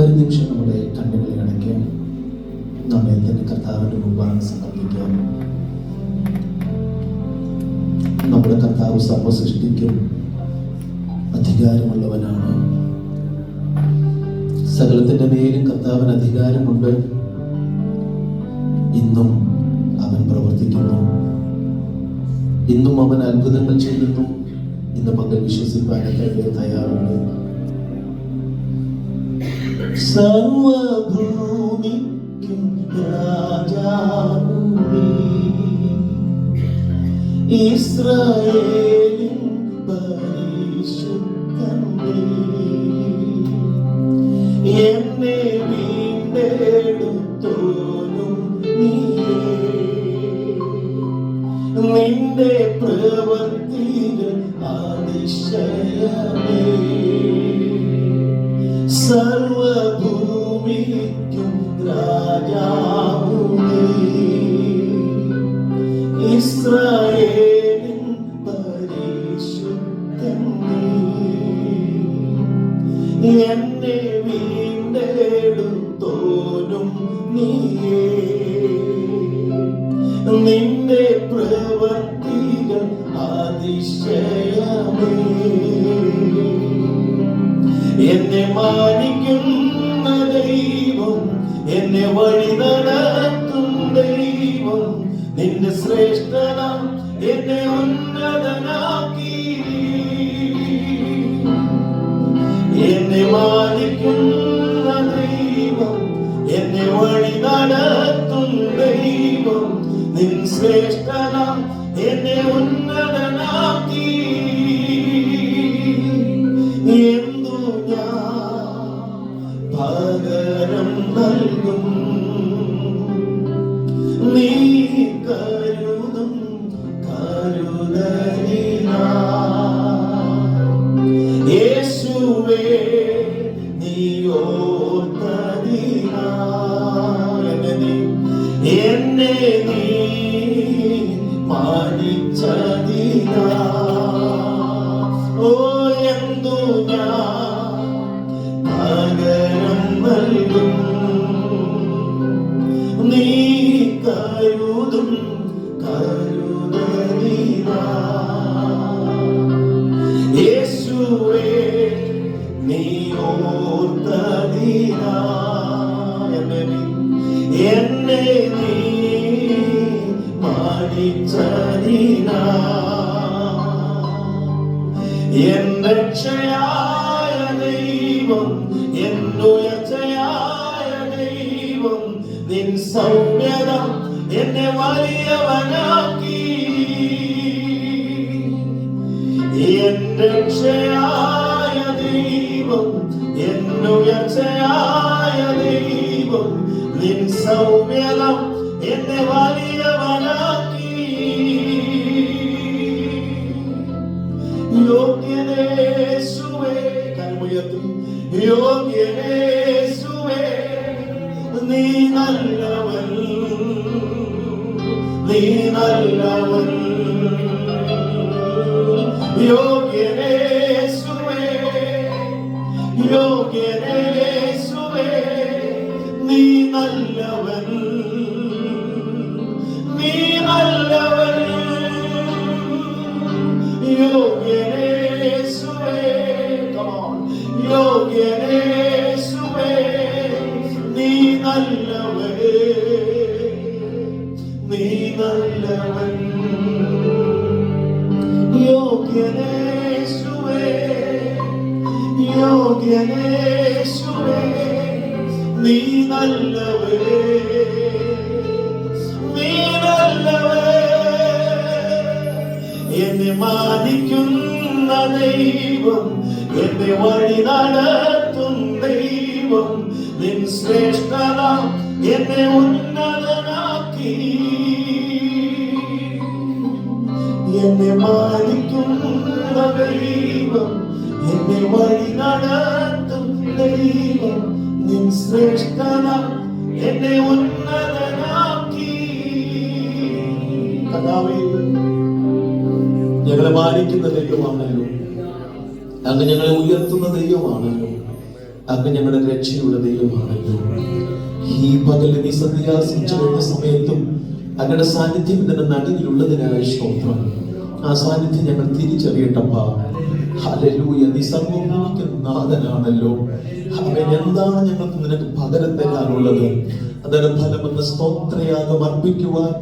ഒരു നിമിഷം നമ്മുടെ കണ്ണുകളിൽ അടയ്ക്കാം. നമ്മെ തന്നെ കർത്താവിന്റെ മുമ്പാണ് സമർപ്പിക്കാം. നമ്മുടെ കർത്താവ് സർവ്വ സൃഷ്ടിക്കും അധികാരമുള്ളവനാണ്. സകലത്തിന്റെ മേലും കർത്താവിന് അധികാരമുണ്ട്. ഇന്നും അവൻ പ്രവർത്തിക്കുന്നു, ഇന്നും അവൻ അത്ഭുതങ്ങൾ ചെയ്യുന്നു. ഇന്ന് പകൽ വിശ്വസിക്കാൻ എത്ര പേർ തയ്യാറുണ്ട്? സർവഭൂമിക്കും രാജാവേ, ഇസ്രായേലിൻ പരിശുദ്ധനേ, എന്നെ വീണ്ടെടുത്തോനും നീയേ, നിന്റെ പ്രവൃത്തികൾ അതിശയമേ. സർവഭൂമിക്കും രാജാവേ, ഇസ്രായേലിൻ പരിശുദ്ധനേ, എന്നെ വീണ്ടെടുത്തോനും നീയേ, നിന്റെ പ്രവൃത്തികൾ അതിശയമേ. എന്നെ മാനിക്കുന്ന ദൈവം, എന്നെ വഴി നടത്തും ദൈവം, നിന്റെ ശ്രേഷ്ഠത എന്നെ ഉന്നതനാക്കി. എന്നെ മാനിക്കുന്ന ദൈവം, എന്നെ വഴി നടത്തും ദൈവം, നിൻ ശ്രേഷ്ഠത എന്നെ ഉന്നതനാക്കി. എന്തു ഞാൻ പകരം നൽകും? നീ കരുതും കരുതലിനായി, യേശുവേ നീ ഓർത്തതിനായി, എന്നെ നീ മാനിച്ചതിനായി. ഓ എന്തു ഞാൻ പകരം നൽകും? നീ കരുതും കരുതലിനായി, യേശുവേ നീ ഓർത്തതിനായി, എന്നെ നീ മാനിച്ചതിനായി. എൻ രക്ഷയായ ദൈവം, എൻ ഉയർച്ചയായ ദൈവം, നിൻ സൗമ്യത എന്നെ വലിയവനാക്കി. എൻ രക്ഷയായ ദൈവം, എൻ ഉയർച്ചയായ ദൈവം, നിൻ സൗമ്യത എന്നെ വലിയവനാക്കി. യോഗ്യനേശുവേ, കരമുയർത്തി, യോഗ്യനേശുവേ നീ നല്ലവൻ, നീ നല്ലവൻ. യോഗ്യനേശുവേ, യോഗ്യനേശുവേ നീ നല്ലവൻ, നീ നല്ലവൻ. യോഗ്യനേശുവേ, യോഗ്യനേശുവേ നീ നല്ലവൻ, നീ നല്ലവൻ. യോഗ്യനേശുവേ, യോഗ്യനേശുവേ നീ നല്ലവൻ, നീ നല്ലവൻ. എന്നെ മാനിക്കുന്ന ദൈവം, എന്നെ വഴി നടത്തും ദൈവം, നിൻ ശ്രേഷ്ഠത എന്നെ ഉന്നതനാക്കി. എന്നെ മാനിക്കുന്ന ദൈവം, എന്നെ വഴി നടത്തും ദൈവം, നിൻ ശ്രേഷ്ഠത എന്നെ ഉന്നതനാക്കി. കർത്താവേ, ഞങ്ങളെ മാനിക്കുന്ന ദൈവമാണല്ലോ, അങ്ങ് ഞങ്ങളെ ഉയർത്തുന്ന ദൈവമാണല്ലോ. അങ്ങ് ഞങ്ങളുടെ രക്ഷയുള്ള ദൈവമാണല്ലോ. ഈ പകല് നീ സന്ധ്യാസിച്ചു കഴിഞ്ഞ സമയത്തും അങ്ങയുടെ സാന്നിധ്യം ഇതിന്റെ നടുവിലുള്ളതിനായ സ്തോത്രം. ആ സാന്നിധ്യം ഞങ്ങൾ തിരിച്ചറിയട്ടപ്പാ. ഹല്ലേലൂയ. നീ സർവ്വഭൂമിക്ക് നാഥനാണല്ലോ. അവൻ എന്താണ് ഞങ്ങൾക്ക് നിനക്ക് പകരം തരാനുള്ളത്? അതിന്റെ ഫലമെന്ന സ്തോത്രയാഗം അർപ്പിക്കുവാൻ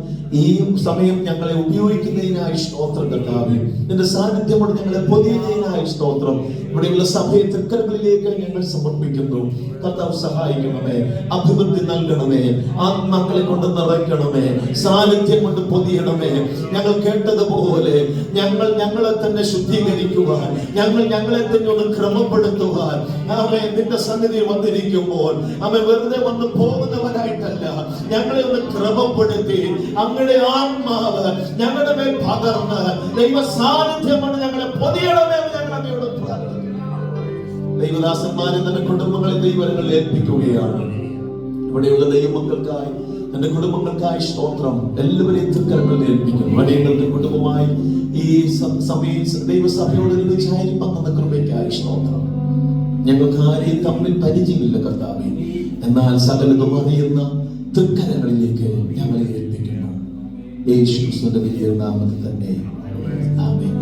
ഈ സമയം ഞങ്ങളെ ഉപയോഗിക്കുന്നതിനായി സ്തോത്രം കർത്താവേ. നിന്റെ സാന്നിധ്യം കൊണ്ട് ഞങ്ങളെ പൊതിയുന്നതിനായി സ്തോത്രം. ഇവിടെയുള്ള സഭയെ തൃക്കരങ്ങളിലേക്ക് ഞങ്ങൾ സമർപ്പിക്കുന്നു. കർത്താവ് സഹായിക്കണമേ, അഭിവൃദ്ധി നൽകണമേ, ആത്മാക്കളെ കൊണ്ട് നിറയ്ക്കണമേ, സാന്നിധ്യം കൊണ്ട് പൊതിയണമേ. ഞങ്ങൾ കേട്ടതുപോലെ ഞങ്ങളെ തന്നെ ശുദ്ധീകരിക്കുവാൻ, ഞങ്ങളെ തന്നെ ഒന്ന് ക്രമപ്പെടുത്തുവാൻ അവൻ നിന്റെ സന്നിധി വന്നിരിക്കുമ്പോൾ അവൻ വെറുതെ വന്ന് പോകുന്നവരായിട്ടല്ല, ഞങ്ങളെ ഒന്ന് ക്രമപ്പെടുത്തി അങ്ങയുടെ ആത്മാവ് ഞങ്ങളുടെ മേൽ പകർന്ന് ദൈവ സാന്നിധ്യം കൊണ്ട് ഞങ്ങളെ പൊതിയണമേ എന്ന് ഞങ്ങൾ അങ്ങയോട് പ്രാർത്ഥിക്കുന്നു. ദൈവദാസന്മാരെ തന്റെ കുടുംബങ്ങളെ ദൈവങ്ങളിൽ ഏൽപ്പിക്കുകയാണ്. ഇവിടെയുള്ള ദൈവമക്കൾക്കായി തന്റെ കുടുംബങ്ങൾക്കായി സ്തോത്രം. എല്ലാവരെയും തൃക്കരങ്ങളിൽ ഏൽപ്പിക്കുന്നു. അടിയങ്ങളുടെ കുടുംബമായി ഈ സമയം ദൈവസഭയോട് ഒരുമിച്ചായിരിക്കുന്ന കൃപയ്ക്കായി സ്തോത്രം. ഞങ്ങൾക്ക് ആരെയും തമ്മിൽ പരിചയമില്ല കർത്താവേ, എന്നാൽ സകലതും അറിയുന്ന തൃക്കരങ്ങളിലേക്ക് ഞങ്ങളെ ഏൽപ്പിക്കുന്നു. യേശു ക്രിസ്തുവിന്റെ വലിയ നാമത്തിൽ തന്നെ ആമേൻ.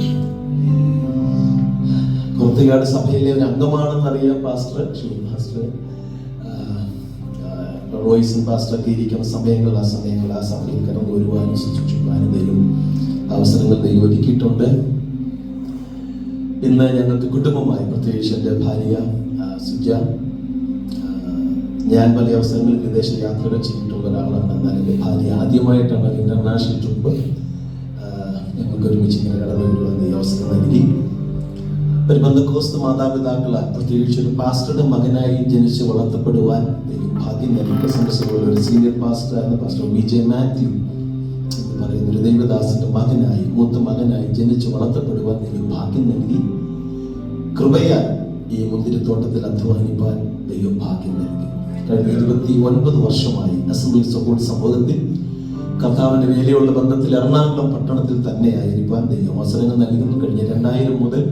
കൊർത്തികാട് സഭയിലെ ഒരു അംഗമാണെന്നറിയാം പാസ്റ്റർ റോയ്സും പാസ്റ്ററൊക്കെ ഇരിക്കുന്ന സമയങ്ങൾ ആ സഭയിൽ കടന്നു വരുവാനും ശുശ്രൂഷിക്കുവാനും ദൈവം അവസരങ്ങൾ ദൈവം ഒരുക്കിയിട്ടുണ്ട്. ഇന്ന് ഞങ്ങൾക്ക് കുടുംബമായി, പ്രത്യേകിച്ച് എൻ്റെ ഭാര്യ സുജ, ഞാൻ പല അവസരങ്ങളിൽ വിദേശ യാത്രകൾ ചെയ്തിട്ടുള്ള ഒരാളാണ്. എന്നാൽ എൻ്റെ ഭാര്യ ആദ്യമായിട്ടാണ് ഇന്റർനാഷണൽ ട്രിപ്പ് ഞങ്ങൾക്ക് ഒരുമിച്ച് ഇങ്ങനെ കടന്നു വരുവാൻ ഈ അവസരം നൽകി. ഒരു ബന്ധക്കോസ്ത് മാതാപിതാക്കളാൽ, പ്രത്യേകിച്ച് ഒരു പാസ്റ്ററുടെ മകനായി ജനിച്ച് വളർത്തപ്പെടുവാൻ ഭാഗ്യം നൽകി. ഒരു സീനിയർ പാസ്റ്റർ ആയിരുന്ന പാസ്റ്റർ വിജയ് മാത്യു എന്ന് പറയുന്ന ഒരു ദൈവദാസന്റെ മകനായി, മൂത്ത മകനായി ജനിച്ച് വളർത്തപ്പെടുവാൻ ദൈവം ഭാഗ്യം നൽകി. കൃപയാൽ ഈ മുന്തിരിത്തോട്ടത്തിൽ അധ്വാനിപ്പാൻ ദൈവം ഭാഗ്യം നൽകി. കഴിഞ്ഞ 29 വർഷമായി അസംബ്ലി സപ്പോർട്ട് സമൂഹത്തിൽ കർത്താവിന്റെ വേലയുള്ള ബന്ധത്തിൽ എറണാകുളം പട്ടണത്തിൽ തന്നെ ആയിരിക്കാൻ ദൈവം അവസരങ്ങൾ നൽകുന്നു. കഴിഞ്ഞ 2000 മുതൽ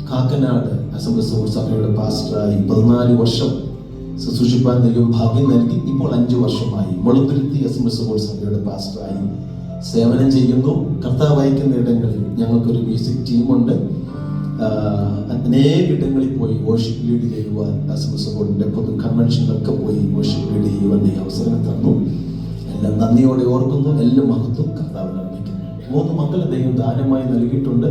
കാക്കനാട് അസംബ്ലി സപ്പോർട്ട് സഭയുടെ പാസ്റ്ററായി 14 വർഷം ശുശ്രൂഷിപ്പാൻ ദൈവം ഭാഗ്യം നൽകി. ഇപ്പോൾ 5 വർഷമായി മുളന്തുരുത്തി അസംബ്ലി സപ്പോർട്ട് സഭയുടെ പാസ്റ്ററായി സേവനം ചെയ്യുന്നു. കർത്താവ് അയക്കുന്ന ഇടങ്ങളിൽ ഞങ്ങൾക്കൊരു മ്യൂസിക് ടീമുണ്ട്. അനേക ഇടങ്ങളിൽ പോയി വർഷിപ്പ് ലീഡ് ചെയ്യുവാൻ അസംബ്ലി സപ്പോർട്ടിന്റെ പൊതു കൺവെൻഷനിലൊക്കെ പോയി വർഷിപ്പ് ലീഡ് ചെയ്യുവാൻ ഈ അവസരം തന്നു. എല്ലാം നന്ദിയോടെ ഓർക്കുന്നു. എല്ലാം മഹത്വം കർത്താവിന് അർപ്പിക്കുന്നു. 3 മക്കളെ ദൈവം ദാനമായി നൽകിയിട്ടുണ്ട്.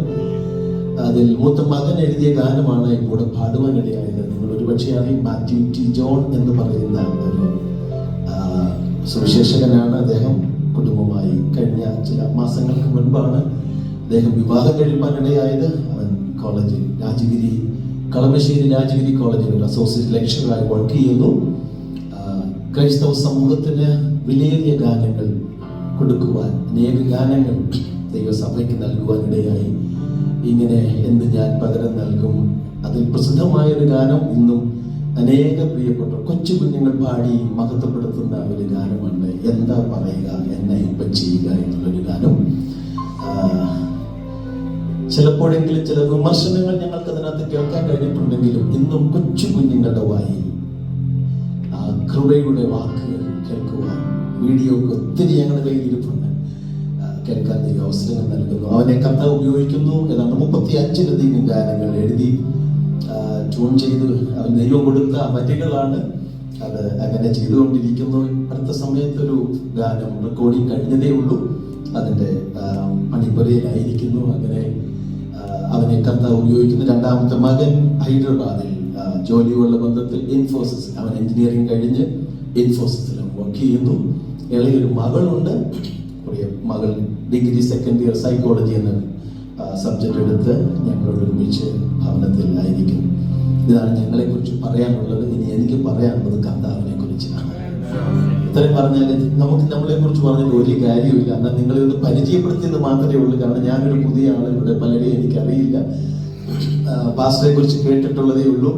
അതിൽ മൂത്ത മകൻ എഴുതിയ ഗാനമാണ് ഇവിടെ പാടുവാനിടയായത്. നിങ്ങൾ ഒരുപക്ഷെ അറിയും, മാത്യു ടി ജോൺ എന്ന് പറയുന്ന ഒരു സുവിശേഷകനാണ്. അദ്ദേഹം കുടുംബമായി കഴിഞ്ഞ ചില മാസങ്ങൾക്ക് മുൻപാണ് അദ്ദേഹം വിവാഹം കഴിപ്പാനിടയായത്. അവൻ കോളേജിൽ കളമശ്ശേരി രാജഗിരി കോളേജിൽ ഒരു അസോസിയേറ്റ് ലെക്ചറായി വർക്ക് ചെയ്യുന്നു. ക്രൈസ്തവ സമൂഹത്തിന് വിലയേറിയ ഗാനങ്ങൾ കൊടുക്കുവാൻ, അനേക ഗാനങ്ങൾ ദൈവസഭയ്ക്ക് നൽകുവാനിടയായി. ഇങ്ങനെ എന്ന് ഞാൻ പകരം നൽകും, അതിൽ പ്രസിദ്ധമായൊരു ഗാനം ഇന്നും അനേക പ്രിയപ്പെട്ട കൊച്ചു കുഞ്ഞുങ്ങൾ പാടി മഹത്വപ്പെടുത്തുന്ന ഒരു ഗാനമാണ്. എന്താ പറയുക, എന്നെ ഇപ്പം ചെയ്യുക എന്നുള്ളൊരു ഗാനം. ചിലപ്പോഴെങ്കിലും ചില വിമർശനങ്ങൾ ഞങ്ങൾക്ക് അതിനകത്ത് കേൾക്കാൻ കഴിഞ്ഞിട്ടുണ്ടെങ്കിലും ഇന്നും കൊച്ചു കുഞ്ഞുങ്ങളുടെ വായിൽ ആ കൃപയുടെ വാക്കുകൾ കേൾക്കുവാൻ വീഡിയോ ഒക്കെ ഒത്തിരി ഞങ്ങളുടെ കയ്യിലിരിപ്പുണ്ട്. കേൾക്കാൻ ദൈവം അവസരങ്ങൾ നൽകുന്നു. അവനെ കർത്താവ് ഉപയോഗിക്കുന്നു. ഏതാണ്ട് 35ലധികം ഗാനങ്ങൾ എഴുതി ട്യൂൺ ചെയ്ത് അവൻ ദൈവം കൊടുത്ത വരികളാണ്. അത് അങ്ങനെ ചെയ്തുകൊണ്ടിരിക്കുന്നു. അടുത്ത സമയത്തൊരു ഗാനം റെക്കോർഡിങ് കഴിഞ്ഞതേ ഉള്ളൂ. അതിൻ്റെ പണിപ്പുരയിലായിരിക്കുന്നു. അങ്ങനെ അവനെ കർത്താവ് ഉപയോഗിക്കുന്നു. 2ാമത്തെ മകൻ ഹൈദരാബാദിൽ ജോലിയുള്ള ബന്ധത്തിൽ ഇൻഫോസിസ്, അവൻ എഞ്ചിനീയറിംഗ് കഴിഞ്ഞ് ഇൻഫോസിസിലും വർക്ക് ചെയ്യുന്നു. ഇളയൊരു മകളുണ്ട്. മകൾ ഡിഗ്രി 2nd ഇയർ സൈക്കോളജി എന്ന സബ്ജക്റ്റ് എടുത്ത് ഞങ്ങളോട് ഒരുമിച്ച് ഭവനത്തിൽ ആയിരിക്കും. ഇതാണ് ഞങ്ങളെ കുറിച്ച് പറയാനുള്ളത്. ഇനി എനിക്ക് പറയാനുള്ളത് കർത്താവിനെ കുറിച്ചാണ്. ഇത്രയും പറഞ്ഞാൽ നമുക്ക് നമ്മളെ കുറിച്ച് പറഞ്ഞിട്ട് ഒരു കാര്യമില്ല. എന്നാൽ നിങ്ങളിത് പരിചയപ്പെടുത്തിയത് മാത്രമേ ഉള്ളൂ. കാരണം ഞാനൊരു പുതിയ ആൾ, ഇവിടെ പലരെയും എനിക്കറിയില്ല. പാസ്റ്ററെ കുറിച്ച് കേട്ടിട്ടുള്ളതേ ഉള്ളൂ.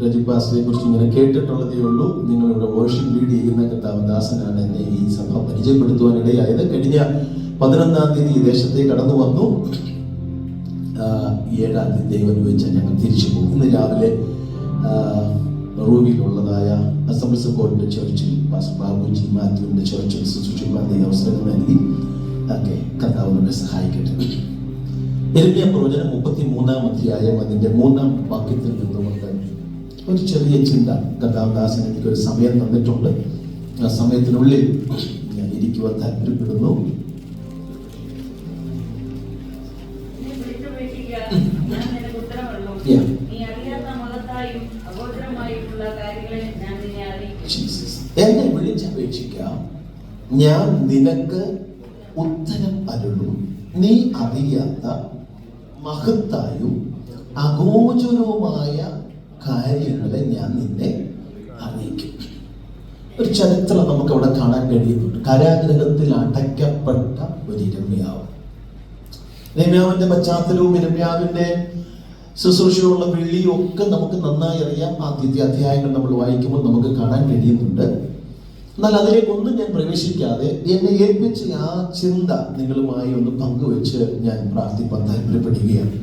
രജിത് പാസ്റ്ററെ കുറിച്ച് ഇങ്ങനെ കേട്ടിട്ടുള്ളതേ ഉള്ളൂ. നിങ്ങളിവിടെ വർഷിപ്പ് ലീഡ് ചെയ്യുന്ന കർത്താവ് ദാസനാണ് എന്നെ ഈ സഭ പരിചയപ്പെടുത്തുവാനിടയായത്. കഴിഞ്ഞ 11-ാം തീയതി ഈ ദേശത്തെ കടന്നു വന്നു. 7-ാം തീയതി ദൈവം അനുവദിച്ചാൽ ഞങ്ങൾ തിരിച്ചു പോകും. ഇന്ന് രാവിലെ റൂമിലുള്ളതായ അസംബ്ലീസ് ഓഫ് ഗോഡിന്റെ ചർച്ചിൽ പാസ്റ്റർ ബാബുജി മാത്യുവിന്റെ ചർച്ചിൽ ശുശ്രൂഷിക്കുവാൻ അവസരങ്ങൾ നൽകി. ഒക്കെ കർത്താവിനെ സഹായിക്കട്ടെ. യെരമ്യാ പ്രവചനം 33-ാം അധ്യായം അതിന്റെ 3-ാം വാക്യത്തിൽ നിന്നുകൊണ്ട് ഒരു ചെറിയ ചിന്ത കർത്താവദാസൻ എനിക്കൊരു സമയം തന്നിട്ടുണ്ട്. ആ സമയത്തിനുള്ളിൽ ഞാൻ ഇരിക്കുവാൻ താല്പര്യപ്പെടുന്നു. എന്നെ വിളിച്ചപേക്ഷിക്കാം, ഞാൻ നിനക്ക് ഉത്തരം അരുളും. നീ അറിയാത്ത മഹത്തായും അഗോചരവുമായ കാര്യങ്ങളെ ഞാൻ നിന്നെ അറിയിക്കും. ഒരു ചരിത്രം നമുക്ക് അവിടെ കാണാൻ കഴിയുന്നുണ്ട്. കാരാഗൃഹത്തിൽ അടയ്ക്കപ്പെട്ട ഒരു യിരെമ്യാവ്. യിരെമ്യാവിന്റെ പശ്ചാത്തലവും യിരെമ്യാവിന്റെ ശുശ്രൂഷയുള്ള വെള്ളിയും ഒക്കെ നമുക്ക് നന്നായി അറിയാം. ആദ്യത്തെ അധ്യായങ്ങൾ നമ്മൾ വായിക്കുമ്പോൾ നമുക്ക് കാണാൻ കഴിയുന്നുണ്ട്. എന്നാൽ അതിലേക്കൊന്നും ഞാൻ പ്രവേശിക്കാതെ എന്നെ ഏൽപ്പിച്ച ആ ചിന്ത നിങ്ങളുമായി ഒന്ന് പങ്കുവെച്ച് ഞാൻ പ്രാർത്ഥിപ്പാൻ താല്പര്യപ്പെടുകയാണ്.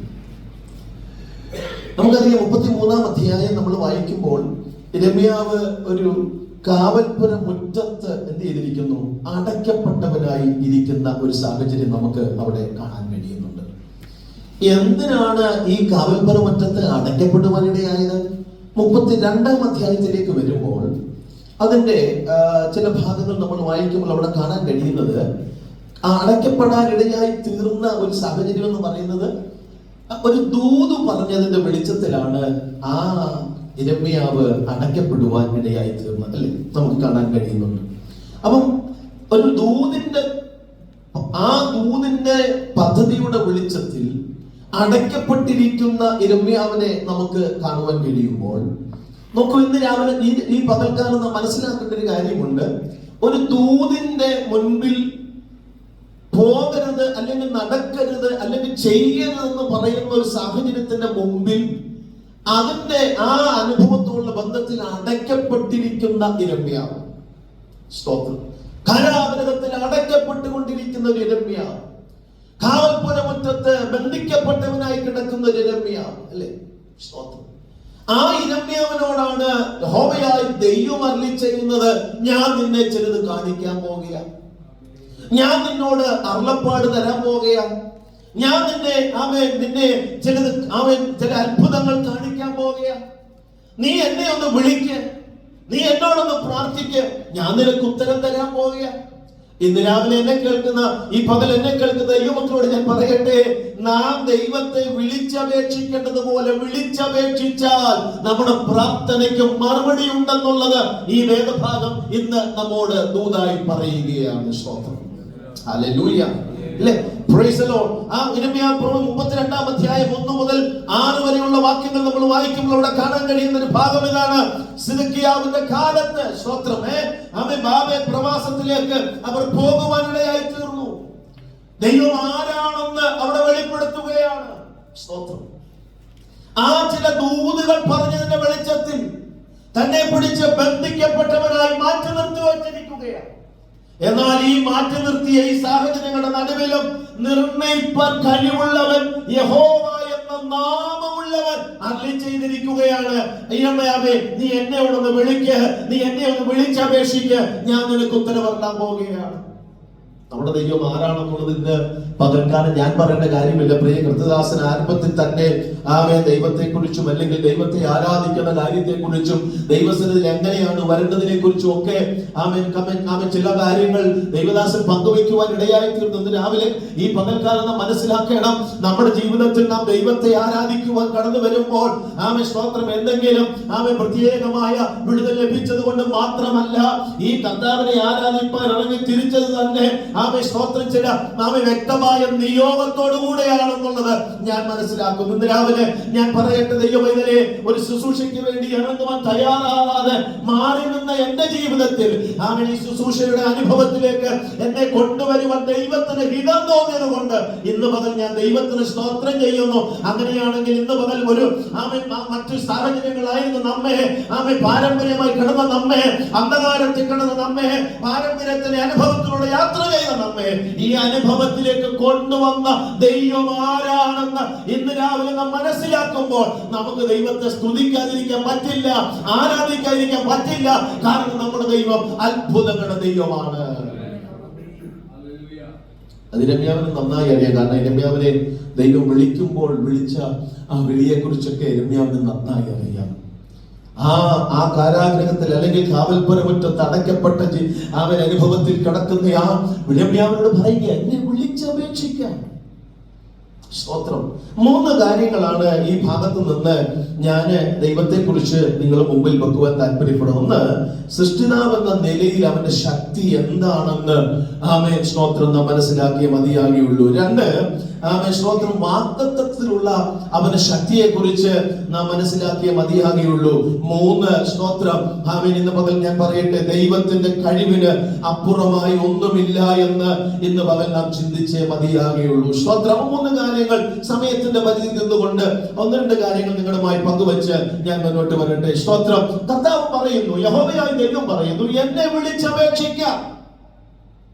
നമുക്കറിയാം 33-ാം അധ്യായം നമ്മൾ വായിക്കുമ്പോൾ യിരെമ്യാവ് ഒരു കാവൽപ്പുര മുറ്റത്ത് എന്ത് ചെയ്തിരിക്കുന്നു? അടയ്ക്കപ്പെട്ടവനായി ഇരിക്കുന്ന ഒരു സാഹചര്യം നമുക്ക് അവിടെ കാണാൻ കഴിയുന്നുണ്ട്. എന്തിനാണ് ഈ കാവൽപ്പുര മുറ്റത്ത് അടയ്ക്കപ്പെടുവാനിടയായത്? 32-ാം അധ്യായത്തിലേക്ക് വരുമ്പോൾ അതിന്റെ ചില ഭാഗങ്ങൾ നമ്മൾ വായിക്കുമ്പോൾ അവിടെ കാണാൻ കഴിയുന്നത് അടയ്ക്കപ്പെടാനിടയായി തീർന്ന ഒരു സാഹചര്യം എന്ന് പറയുന്നത് ഒരു ദൂത് പറഞ്ഞതിന്റെ വെളിച്ചത്തിലാണ് ആ യിരെമ്യാവ് അടയ്ക്കപ്പെടുവാൻ ഇടയായി തീർന്നത്, അല്ലെ? നമുക്ക് കാണാൻ കഴിയുന്നുണ്ട്. അപ്പം ഒരു ദൂതിന്റെ പദ്ധതിയുടെ വെളിച്ചത്തിൽ അടയ്ക്കപ്പെട്ടിരിക്കുന്ന യിരെമ്യാവിനെ നമുക്ക് കാണുവാൻ കഴിയുമ്പോൾ നോക്കൂ, ഇന്ന് രാവിലെ ഈ പകൽക്കാലം നാം മനസ്സിലാക്കേണ്ട ഒരു കാര്യമുണ്ട്. ഒരു ദൂതിന്റെ മുൻപിൽ പോകരുത്, അല്ലെങ്കിൽ നടക്കരുത്, അല്ലെങ്കിൽ ചെയ്യരുതെന്ന് പറയുന്ന ഒരു സാഹചര്യത്തിന്റെ മുമ്പിൽ അതിന്റെ ആ അനുഭവത്തോടുള്ള ബന്ധത്തിൽ അടയ്ക്കപ്പെട്ടിരിക്കുന്ന യിരെമ്യാവ്. സ്തോത്രം. കാരാഗൃഹത്തിൽ അടയ്ക്കപ്പെട്ടുകൊണ്ടിരിക്കുന്ന ഒരു യിരെമ്യാവ്, കാവൽപ്പുര മുറ്റത്ത് ബന്ധിക്കപ്പെട്ടവനായി കിടക്കുന്ന ഒരു യിരെമ്യാവ്, അല്ലേ? സ്തോത്രം. ആ യിരെമ്യാവിനോടാണ് യഹോവയായ ദൈവം അരുളി ചെയ്യുന്നത്, ഞാൻ നിന്നെ ചിലത് കാണിക്കാൻ പോകുകയാണ്, ഞാൻ നിന്നോട് അരുളപ്പാട് തരാൻ പോകുകയാണ്, ഞാൻ നിന്നെ ചില അത്ഭുതങ്ങൾ കാണിക്കാൻ പോകുകയാണ്. നീ എന്നെ ഒന്ന് വിളിക്ക്, നീ എന്നോടൊന്ന് പ്രാർത്ഥിക്ക്, ഞാൻ നിനക്ക് ഉത്തരം തരാൻ പോകുകയാണ്. ഇന്ന് രാവിലെ എന്നെ കേൾക്കുന്ന, ഈ പകൽ എന്നെ കേൾക്കുന്ന ദൈവമക്കളോട് ഞാൻ പറയട്ടെ, നാം ദൈവത്തെ വിളിച്ചപേക്ഷിക്കേണ്ടതുപോലെ വിളിച്ചപേക്ഷിച്ചാൽ നമ്മുടെ പ്രാർത്ഥനയ്ക്ക് മറുപടി ഉണ്ടെന്നുള്ളത് ഈ വേദഭാഗം ഇന്ന് നമ്മോട് ദൂതായി പറയുകയാണ്. സ്തോത്രം. ഹല്ലേലൂയ. അല്ലേ? Praise the Lord. ആ യിരെമ്യാ പ്രവചനം 32-ാം അധ്യായം 1 മുതൽ 6 വരെയുള്ള വാക്യങ്ങൾ നമ്മൾ വായിക്കുമ്പോൾ അവിടെ കാണാൻ കഴിയുന്ന ഒരു ഭാഗം ഇതാണ്. സിദക്കിയാവിന്റെ കാലത്ത് ബാബേൽ പ്രവാസത്തിലേക്ക് അവർ പോകുവാനിടയായി തീർന്നു. ദൈവം ആരാണെന്ന് അവിടെ വെളിപ്പെടുത്തുകയാണ്. സ്തോത്രം. ആ ചില ദൂതുകൾ പറഞ്ഞതിന്റെ വെളിച്ചത്തിൽ തന്നെ പിടിച്ച് ബന്ധിക്കപ്പെട്ടവനായി മാറ്റി നിർത്തി വച്ചിരിക്കുകയാണ്. എന്നാൽ ഈ മാറ്റി നിർത്തിയ ഈ സാഹചര്യങ്ങളുടെ നടുവിലും നിർണയിപ്പാൻ കഴിവുള്ളവൻ യഹോവ എന്ന നാമമുള്ളവൻ അരുളി ചെയ്തിരിക്കുകയാണ്. യിരെമ്യാവേ, നീ എന്നെ ഒന്ന് വിളിക്ക്, നീ എന്നെ ഒന്ന് വിളിച്ചപേക്ഷിക്ക്, ഞാൻ നിനക്ക് ഉത്തരവരുളാൻ പോവുകയാണ്. നമ്മുടെ ദൈവം ആരാണെന്നുള്ളത് ഇന്ന് പകൽക്കാലം ഞാൻ പറയേണ്ട കാര്യമില്ല. പ്രിയ കൃത്യദാസൻ ആരംഭത്തിൽ തന്നെ ദൈവത്തെ കുറിച്ചും അല്ലെങ്കിൽ ദൈവത്തെ ആരാധിക്കുന്ന കാര്യത്തെ കുറിച്ചും ദൈവസന്നിധിയിൽ എങ്ങനെയാണ് വരേണ്ടതിനെ കുറിച്ചും ഒക്കെ ചില കാര്യങ്ങൾ ദൈവദാസൻ പങ്കുവയ്ക്കുവാൻ ഇടയായി തീർന്നു. രാവിലെ ഈ പകൽക്കാലം നാം മനസ്സിലാക്കണം, നമ്മുടെ ജീവിതത്തിൽ നാം ദൈവത്തെ ആരാധിക്കുവാൻ കടന്നു വരുമ്പോൾ സ്തോത്രം, എന്തെങ്കിലും പ്രത്യേകമായ വിടുതൽ ലഭിച്ചത് കൊണ്ട് മാത്രമല്ല, ഈ കർത്താവിനെ ആരാധിപ്പാൻ ഇറങ്ങി തിരിച്ചത് തന്നെ സ്തോത്രം ചില വ്യക്തമായ നിയോഗത്തോടു കൂടെയാണെന്നുള്ളത് ഞാൻ മനസ്സിലാക്കും. ഇന്ന് രാവിലെ ഞാൻ പറയട്ടെ, ദൈവമേ, ഒരു ശുശ്രൂഷയ്ക്ക് വേണ്ടി ഇറങ്ങുവാൻ തയ്യാറാവാതെ മാറി നിന്ന എന്റെ ജീവിതത്തിൽ ഈ ശുശ്രൂഷയുടെ അനുഭവത്തിലേക്ക് എന്നെ കൊണ്ടുവരുവാൻ ദൈവത്തിന് ഹിതം തോന്നിയത് കൊണ്ട് ഇന്ന് മുതൽ ഞാൻ ദൈവത്തിന് സ്തോത്രം ചെയ്യുന്നു. അങ്ങനെയാണെങ്കിൽ ഇന്ന് മുതൽ ഒരു മറ്റു സാഹചര്യങ്ങളായിരുന്നു നമ്മെ പാരമ്പര്യമായി കിടന്ന നമ്മെ, അന്ധകാരത്തിൽ കിടന്ന നമ്മെ പാരമ്പര്യത്തിന്റെ അനുഭവത്തിലൂടെ യാത്ര നമ്മെ ഈ അനുഭവത്തിലേക്ക് കൊണ്ടുവന്ന ദൈവം ആരാണെന്ന് ഇന്ന് രാവിലെ നാം മനസ്സിലാക്കുമ്പോൾ നമുക്ക് ദൈവത്തെ സ്തുതിക്കാതിരിക്കാൻ പറ്റില്ല, ആരാധിക്കാതിരിക്കാൻ പറ്റില്ല. കാരണം നമ്മുടെ ദൈവം അത്ഭുതങ്ങളുടെ ദൈവമാണ്. അത് യിരെമ്യാവിന് നന്നായി അറിയാം. കാരണം യിരെമ്യാവിനെ ദൈവം വിളിക്കുമ്പോൾ വിളിച്ച ആ വിളിയെ കുറിച്ചൊക്കെ യിരെമ്യാവിന് നന്നായി അറിയാം. ആ കാരാഗ്രഹത്തിൽ അല്ലെങ്കിൽ കാവൽപ്പുരമുറ്റത്ത് അടയ്ക്കപ്പെട്ട അവൻ അനുഭവത്തിൽ കിടക്കുന്ന ആ യിരെമ്യാവിനോട് പറയുക, എന്നെ വിളിച്ചപേക്ഷിക്കാം. സ്തോത്രം. 3 കാര്യങ്ങളാണ് ഈ ഭാഗത്ത് നിന്ന് ഞാൻ ദൈവത്തെ കുറിച്ച് നിങ്ങളുടെ മുമ്പിൽ വെക്കുവാൻ താല്പര്യപ്പെടും. ഒന്ന്, സൃഷ്ടിതാവെന്ന നിലയിൽ അവന്റെ ശക്തി എന്താണെന്ന് ആമേൻ സ്തോത്രം നാം മനസ്സിലാക്കിയേ മതിയാകുകയുള്ളൂ. 2, ആമേൻ സ്തോത്രം വാഗ്ദത്തത്തിലുള്ള അവന്റെ ശക്തിയെ കുറിച്ച് നാം മനസ്സിലാക്കിയേ മതിയാകുകയുള്ളൂ. 3, സ്തോത്രം ആമേൻ ഇന്ന് പകൽ ഞാൻ പറയട്ടെ, ദൈവത്തിന്റെ കഴിവിന് അപ്പുറമായി ഒന്നുമില്ല എന്ന് ഇന്ന് പകൽ നാം ചിന്തിച്ചേ മതിയാകുകയുള്ളൂ. സ്തോത്രം. 3 കാര്യങ്ങൾ സമയത്തിന്റെ പരിധി നിന്നുകൊണ്ട് 1-2 കാര്യങ്ങൾ നിങ്ങളുമായി പങ്കുവെച്ച് ഞാൻ മുന്നോട്ട് വരട്ടെ. സ്തോത്രം. കർത്താവ് പറയുന്നു, യഹോവയായ ദൈവം പറയുന്നു, എന്നെ വിളിച്ചപേക്ഷിക്കാം.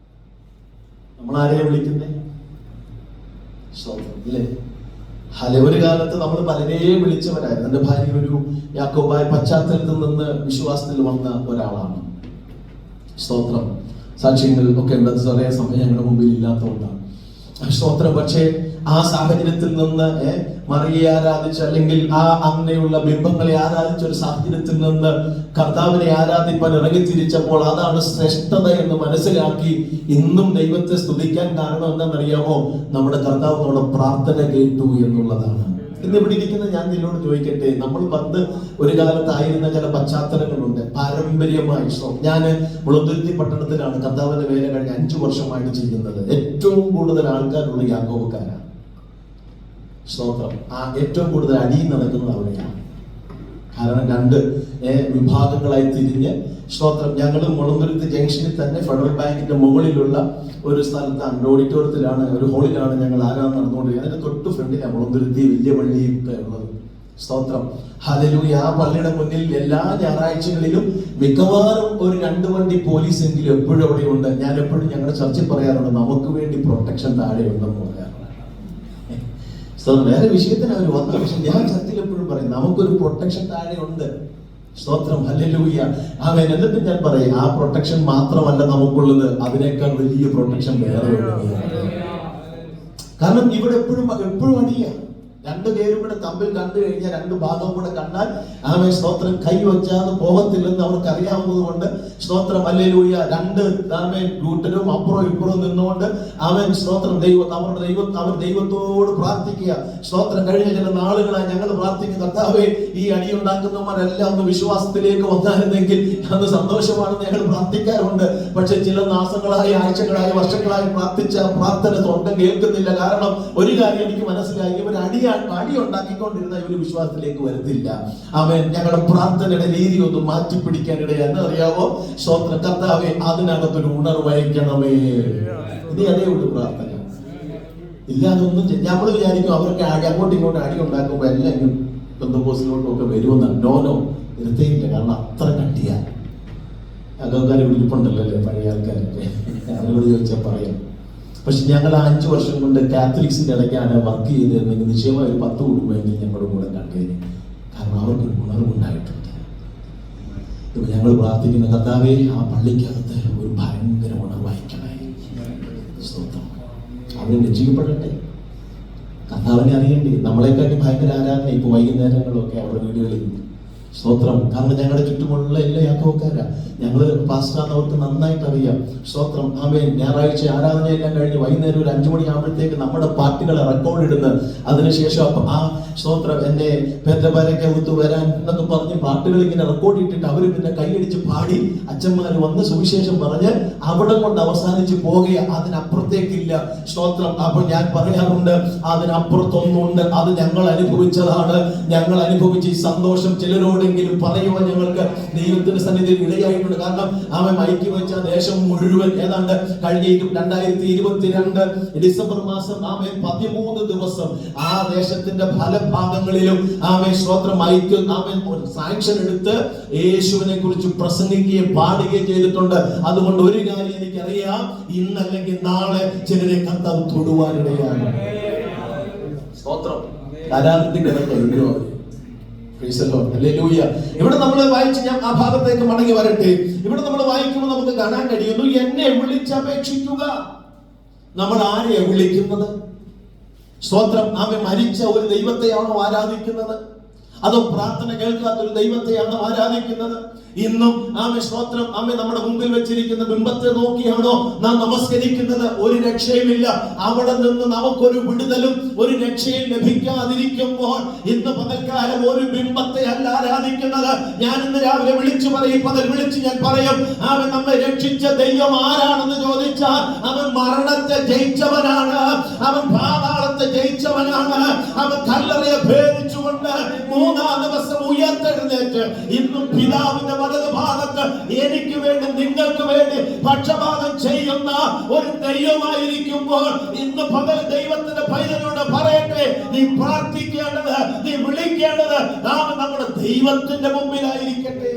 നമ്മൾ ആരെയും വിളിക്കുന്നേ? ഒരു കാലത്ത് നമ്മൾ പലരെയും വിളിച്ചവരായിരുന്നു. എന്റെ ഭാര്യ ഒരു യാക്കോബായ പശ്ചാത്തലത്തിൽ നിന്ന് വിശ്വാസത്തിൽ വന്ന ഒരാളാണ്. സ്തോത്രം. സാക്ഷ്യങ്ങൾ ഒക്കെ ഉണ്ടെന്ന് പറയാൻ സമയം ഞങ്ങളുടെ മുമ്പിൽ ഇല്ലാത്തതുകൊണ്ടാണ്. സ്തോത്രം. പക്ഷേ ആ സാഹചര്യത്തിൽ നിന്ന് മറിയെ ആരാധിച്ച് അല്ലെങ്കിൽ ആ അങ്ങനെയുള്ള ബിംബങ്ങളെ ആരാധിച്ച ഒരു സാഹചര്യത്തിൽ നിന്ന് കർത്താവിനെ ആരാധിപ്പാൻ ഇറങ്ങിത്തിരിച്ചപ്പോൾ അതാണ് ശ്രേഷ്ഠത എന്ന് മനസ്സിലാക്കി ഇന്നും ദൈവത്തെ സ്തുതിക്കാൻ കാരണം എന്താണെന്നറിയാമോ? നമ്മുടെ കർത്താവ് നമ്മുടെ പ്രാർത്ഥന കേട്ടു എന്നുള്ളതാണ്. ഇന്ന് ഇവിടെ ഇരിക്കുന്ന ഞാൻ നിന്നോട് ചോദിക്കട്ടെ, നമ്മൾ പണ്ട് ഒരു കാലത്തായിരുന്ന ചില പശ്ചാത്തലങ്ങളുണ്ട്. പാരമ്പര്യമായി ഞാൻ മുളന്തുരുത്തി പട്ടണത്തിലാണ് കർത്താവിന്റെ വേല കഴിഞ്ഞ് 5 വർഷമായിട്ട് ചെയ്യുന്നത്. ഏറ്റവും കൂടുതൽ ആൾക്കാരുള്ള യാക്കോബക്കാരാണ്. സ്തോത്രം. ഏറ്റവും കൂടുതൽ അടിയിൽ നടക്കുന്നത് അവിടെയാണ്. കാരണം 2 വിഭാഗങ്ങളായി തിരിഞ്ഞ് സ്തോത്രം. ഞങ്ങൾ മുളന്തുരുത്തി ജംഗ്ഷനിൽ തന്നെ ഫെഡറൽ ബാങ്കിന്റെ മുകളിലുള്ള ഒരു സ്ഥലത്താണ്, ഓഡിറ്റോറിയത്തിലാണ്, ഒരു ഹോളിലാണ് ഞങ്ങൾ ആരാധന നടന്നുകൊണ്ടിരിക്കുന്നത്. അതിന്റെ തൊട്ട് ഫ്രണ്ടിലാണ് മുളന്തുരുത്തി വലിയ പള്ളിയും ഒക്കെ ഉള്ളത്. സ്തോത്രം. ഹല്ലേലൂയ. ആ പള്ളിയുടെ മുന്നിൽ എല്ലാ ഞായറാഴ്ചകളിലും മിക്കവാറും ഒരു 2 വണ്ടി പോലീസ് എങ്കിലും എപ്പോഴും അവിടെ ഉണ്ട്. ഞാൻ എപ്പോഴും ഞങ്ങളുടെ ചർച്ചിൽ പറയാറുണ്ട്, നമുക്ക് വേണ്ടി പ്രൊട്ടക്ഷൻ താഴെ ഉണ്ടെന്ന് പറയാറുണ്ട്. വേറെ വിഷയത്തിന് അവർ വന്നു, പക്ഷെ ഞാൻ ചർച്ചിൽ എപ്പോഴും പറയും, നമുക്കൊരു പ്രൊട്ടക്ഷൻ താഴെ ഉണ്ട്. സ്തോത്രം. ഹല്ലേലൂയ. ആമേൻ. എന്നിട്ട് ഞാൻ പറയും, ആ പ്രൊട്ടക്ഷൻ മാത്രമല്ല നമുക്കുള്ളത്, അതിനേക്കാൾ വലിയ പ്രൊട്ടക്ഷൻ വേറെ ഉണ്ട്. കാരണം ഇവിടെ എപ്പോഴും അടിയാ. 2 പേരും കൂടെ തമ്മിൽ കണ്ടു കഴിഞ്ഞാൽ 2 ഭാഗവും കൂടെ കണ്ടാൽ ആമേൻ സ്തോത്രം കൈ വച്ചാതെ പോകത്തില്ലെന്ന് അവർക്ക് അറിയാവുന്നത് കൊണ്ട് സ്തോത്രം ഹല്ലേലൂയ 2 ആമേൻ കൂട്ടരും അപ്പുറവും ഇപ്പുറവും നിന്നുകൊണ്ട് ആമേൻ സ്തോത്രം അവർ ദൈവത്തോട് പ്രാർത്ഥിക്കുക. സ്തോത്രം. കഴിഞ്ഞ ചില നാളുകളായി ഞങ്ങൾ പ്രാർത്ഥിക്കും, കർത്താവേ ഈ അടിയുണ്ടാക്കുന്നവരെല്ലാം ഒന്ന് വിശ്വാസത്തിലേക്ക് വന്നായിരുന്നെങ്കിൽ അന്ന് സന്തോഷമാണെന്ന് ഞങ്ങൾ പ്രാർത്ഥിക്കാറുണ്ട്. പക്ഷെ ചില മാസങ്ങളായി, ആഴ്ചകളായി, വർഷങ്ങളായി പ്രാർത്ഥിച്ച പ്രാർത്ഥന സ്വർഗം കേൾക്കുന്നില്ല. കാരണം ഒരു കാര്യം എനിക്ക് മനസ്സിലായി, ഇവർ അടി ഉണ്ടാക്കിക്കൊണ്ടിരുന്ന ഇവര് വിശ്വാസത്തിലേക്ക് വരത്തില്ല. ആമേൻ. ഞങ്ങളുടെ പ്രാർത്ഥനയുടെ രീതി ഒന്ന് മാറ്റിപ്പിടിക്കാനിടയാ. എന്ന് അറിയാവോ? സ്തോത്രം. കർത്താവേ അതിനകത്തൊരു ഉണർവയക്കണമേ. ഇനി അതേ ഉള്ളൂ പ്രാർത്ഥന. ഇല്ലാതൊന്നും നമ്മൾ വിചാരിക്കും അവർക്ക് അങ്ങോട്ടും ഇങ്ങോട്ടും അടി ഉണ്ടാക്കുമ്പോ എല്ലാം പെന്തക്കോസ്തിലോട്ടും ഒക്കെ വരുമെന്നാണ്. നോനോ നിർത്തിയില്ല. കാരണം അത്ര കട്ടിയാ. അകക്കാരെ വിളിപ്പുണ്ടല്ലോ അല്ലേ, പഴയ ആൾക്കാരൊക്കെ, അവരോട് ചോദിച്ചാൽ പറയാം. പക്ഷെ ഞങ്ങൾ 5 വർഷം കൊണ്ട് കാത്തലിക്സിന്റെ ഇടയ്ക്കാണ് വർക്ക് ചെയ്തിരുന്നെങ്കിൽ നിശ്ചയമായി ഒരു 10 കുടുംബമെങ്കിലും ഞങ്ങളുടെ കൂടെ കണ്ടേനെ. കാരണം അവർക്കൊരു ഉണർവുണ്ടായിട്ടുണ്ട്. ഇപ്പൊ ഞങ്ങൾ പ്രാർത്ഥിക്കുന്ന കർത്താവേ ആ പള്ളിക്കകത്ത് ഒരു ഭയങ്കര ഉണർവായിക്കണേ. സ്തോത്രം. അവരെ രക്ഷിക്കപ്പെടട്ടെ. കർത്താവിനെ അറിയണ്ടേ. നമ്മളെക്കാട്ടി ഭയങ്കര ആരാധന ഇപ്പൊ വൈകുന്നേരങ്ങളൊക്കെ അവരുടെ വീടുകളിൽ. സ്തോത്രം. കാരണം ഞങ്ങളുടെ ചുറ്റുമുള്ള എല്ലാ യാക്കോബക്കാരാ. ഞങ്ങള് പാസ്റ്ററാന്നവർക്ക് നന്നായിട്ട് അറിയാം. സ്തോത്രം. ആമേൻ. ഞായറാഴ്ച ആരാധനയെല്ലാം കഴിഞ്ഞ് വൈകുന്നേരം ഒരു 5 മണിയാകുമ്പോഴത്തേക്ക് നമ്മുടെ പാട്ടുകളെ റെക്കോർഡ് ഇടുന്നു. അതിനുശേഷം ആ സ്തോത്രം എന്നെ പെറ്റപ്പരക്കെ ഒത്തു വരാൻ എന്നൊക്കെ പറഞ്ഞ് പാട്ടുകൾ ഇങ്ങനെ റെക്കോർഡ് ഇട്ടിട്ട് അവര് പിന്നെ കൈയടിച്ച് പാടി അച്ഛന്മാര് വന്ന് സുവിശേഷം പറഞ്ഞ് അവിടെ കൊണ്ട് അവസാനിച്ച് പോകുക. അതിനപ്പുറത്തേക്കില്ല. സ്തോത്രം. അപ്പൊ ഞാൻ പറയാറുണ്ട്, അതിനപ്പുറത്തൊന്നുണ്ട്. അത് ഞങ്ങൾ അനുഭവിച്ചതാണ്. ഞങ്ങൾ അനുഭവിച്ച ഈ സന്തോഷം ചിലരോട് ഒരാളോടെങ്കിലും പറയുവാൻ ഞങ്ങൾക്ക് ദൈവത്തിന്റെ സന്നിധിയിൽ ഇടയായിട്ടുണ്ട്. കാരണം അവൻ മൈക്ക് വെച്ച ദേശം മുഴുവൻ ഏതാണ്ട് കഴിഞ്ഞ 2022 ഡിസംബർ മാസം 13 ദിവസം ആ ദേശത്തിന്റെ പല ഭാഗങ്ങളിലും സ്തോത്രം മൈക്ക് സാങ്ഷൻ എടുത്ത് യേശുവിനെ കുറിച്ച് പ്രസംഗിക്കുകയും പാടുകയും ചെയ്തിട്ടുണ്ട്. അതുകൊണ്ട് ഒരു കാര്യം എനിക്കറിയാം, ഇന്നല്ലെങ്കിൽ നാളെ ചിലരെ കർത്താവ് തൊടുവാനിടയാണ്. സ്തോത്രം. ഇവിടെ നമ്മൾ വായിച്ച്, ഞാൻ ആ ഭാഗത്തേക്ക് മടങ്ങി വരട്ടെ. ഇവിടെ നമ്മൾ വായിക്കുമ്പോൾ നമുക്ക് കാണാൻ കഴിയുന്നു, എന്നെ വിളിച്ചപേക്ഷിക്കുക. നമ്മൾ ആരെയാണ് വിളിക്കുന്നത്? സ്തോത്രം. നാമെ മരിച്ച ഒരു ദൈവത്തെയാണോ ആരാധിക്കുന്നത്? അതോ പ്രാർത്ഥന കേൾക്കാത്ത ഒരു ദൈവത്തെയാണോ ആരാധിക്കുന്നത്? ഇന്നും സ്തോത്രം നമ്മുടെ മുമ്പിൽ വെച്ചിരിക്കുന്ന ബിംബത്തെ നോക്കിയാണോ നാം നമസ്കരിക്കുന്നത്? ഒരു രക്ഷയുമില്ല. അവിടെ നിന്ന് നമുക്കൊരു വിടുതലും ഒരു രക്ഷയും ലഭിക്കാതിരിക്കുമ്പോൾ ഇന്ന് പകൽക്കാലം ഒരു ബിംബത്തെ അല്ല ആരാധിക്കുന്നത്. ഞാൻ ഇന്ന് രാവിലെ വിളിച്ചു പറയും, പകൽ വിളിച്ച് ഞാൻ പറയും, അവൻ നമ്മെ രക്ഷിച്ച ദൈവം ആരാണെന്ന് ചോദിച്ചാൽ അവൻ മരണത്തെ ജയിച്ചവനാണ്, അവൻ പാതാളത്തെ ജയിച്ചവനാണ്, അവൻ കല്ലറയെ ഭേദിച്ചുകൊണ്ട് 3-ാം ദിവസം ഉയർത്തെഴുന്നേറ്റ് ഇന്നും പിതാവിന്റെ വലതുഭാഗത്ത് എനിക്ക് വേണ്ടി നിങ്ങൾക്ക് വേണ്ടി പക്ഷപാതം ചെയ്യുന്ന ഒരു ദൈവമായിരിക്കുമ്പോൾ ഇന്ന് പകൽ ദൈവത്തിന്റെ പൈതലോട് പറയട്ടെ, നീ പ്രാർത്ഥിക്കേണ്ടത്, നീ വിളിക്കേണ്ടത് നമ്മുടെ ദൈവത്തിന്റെ മുമ്പിലായിരിക്കട്ടെ.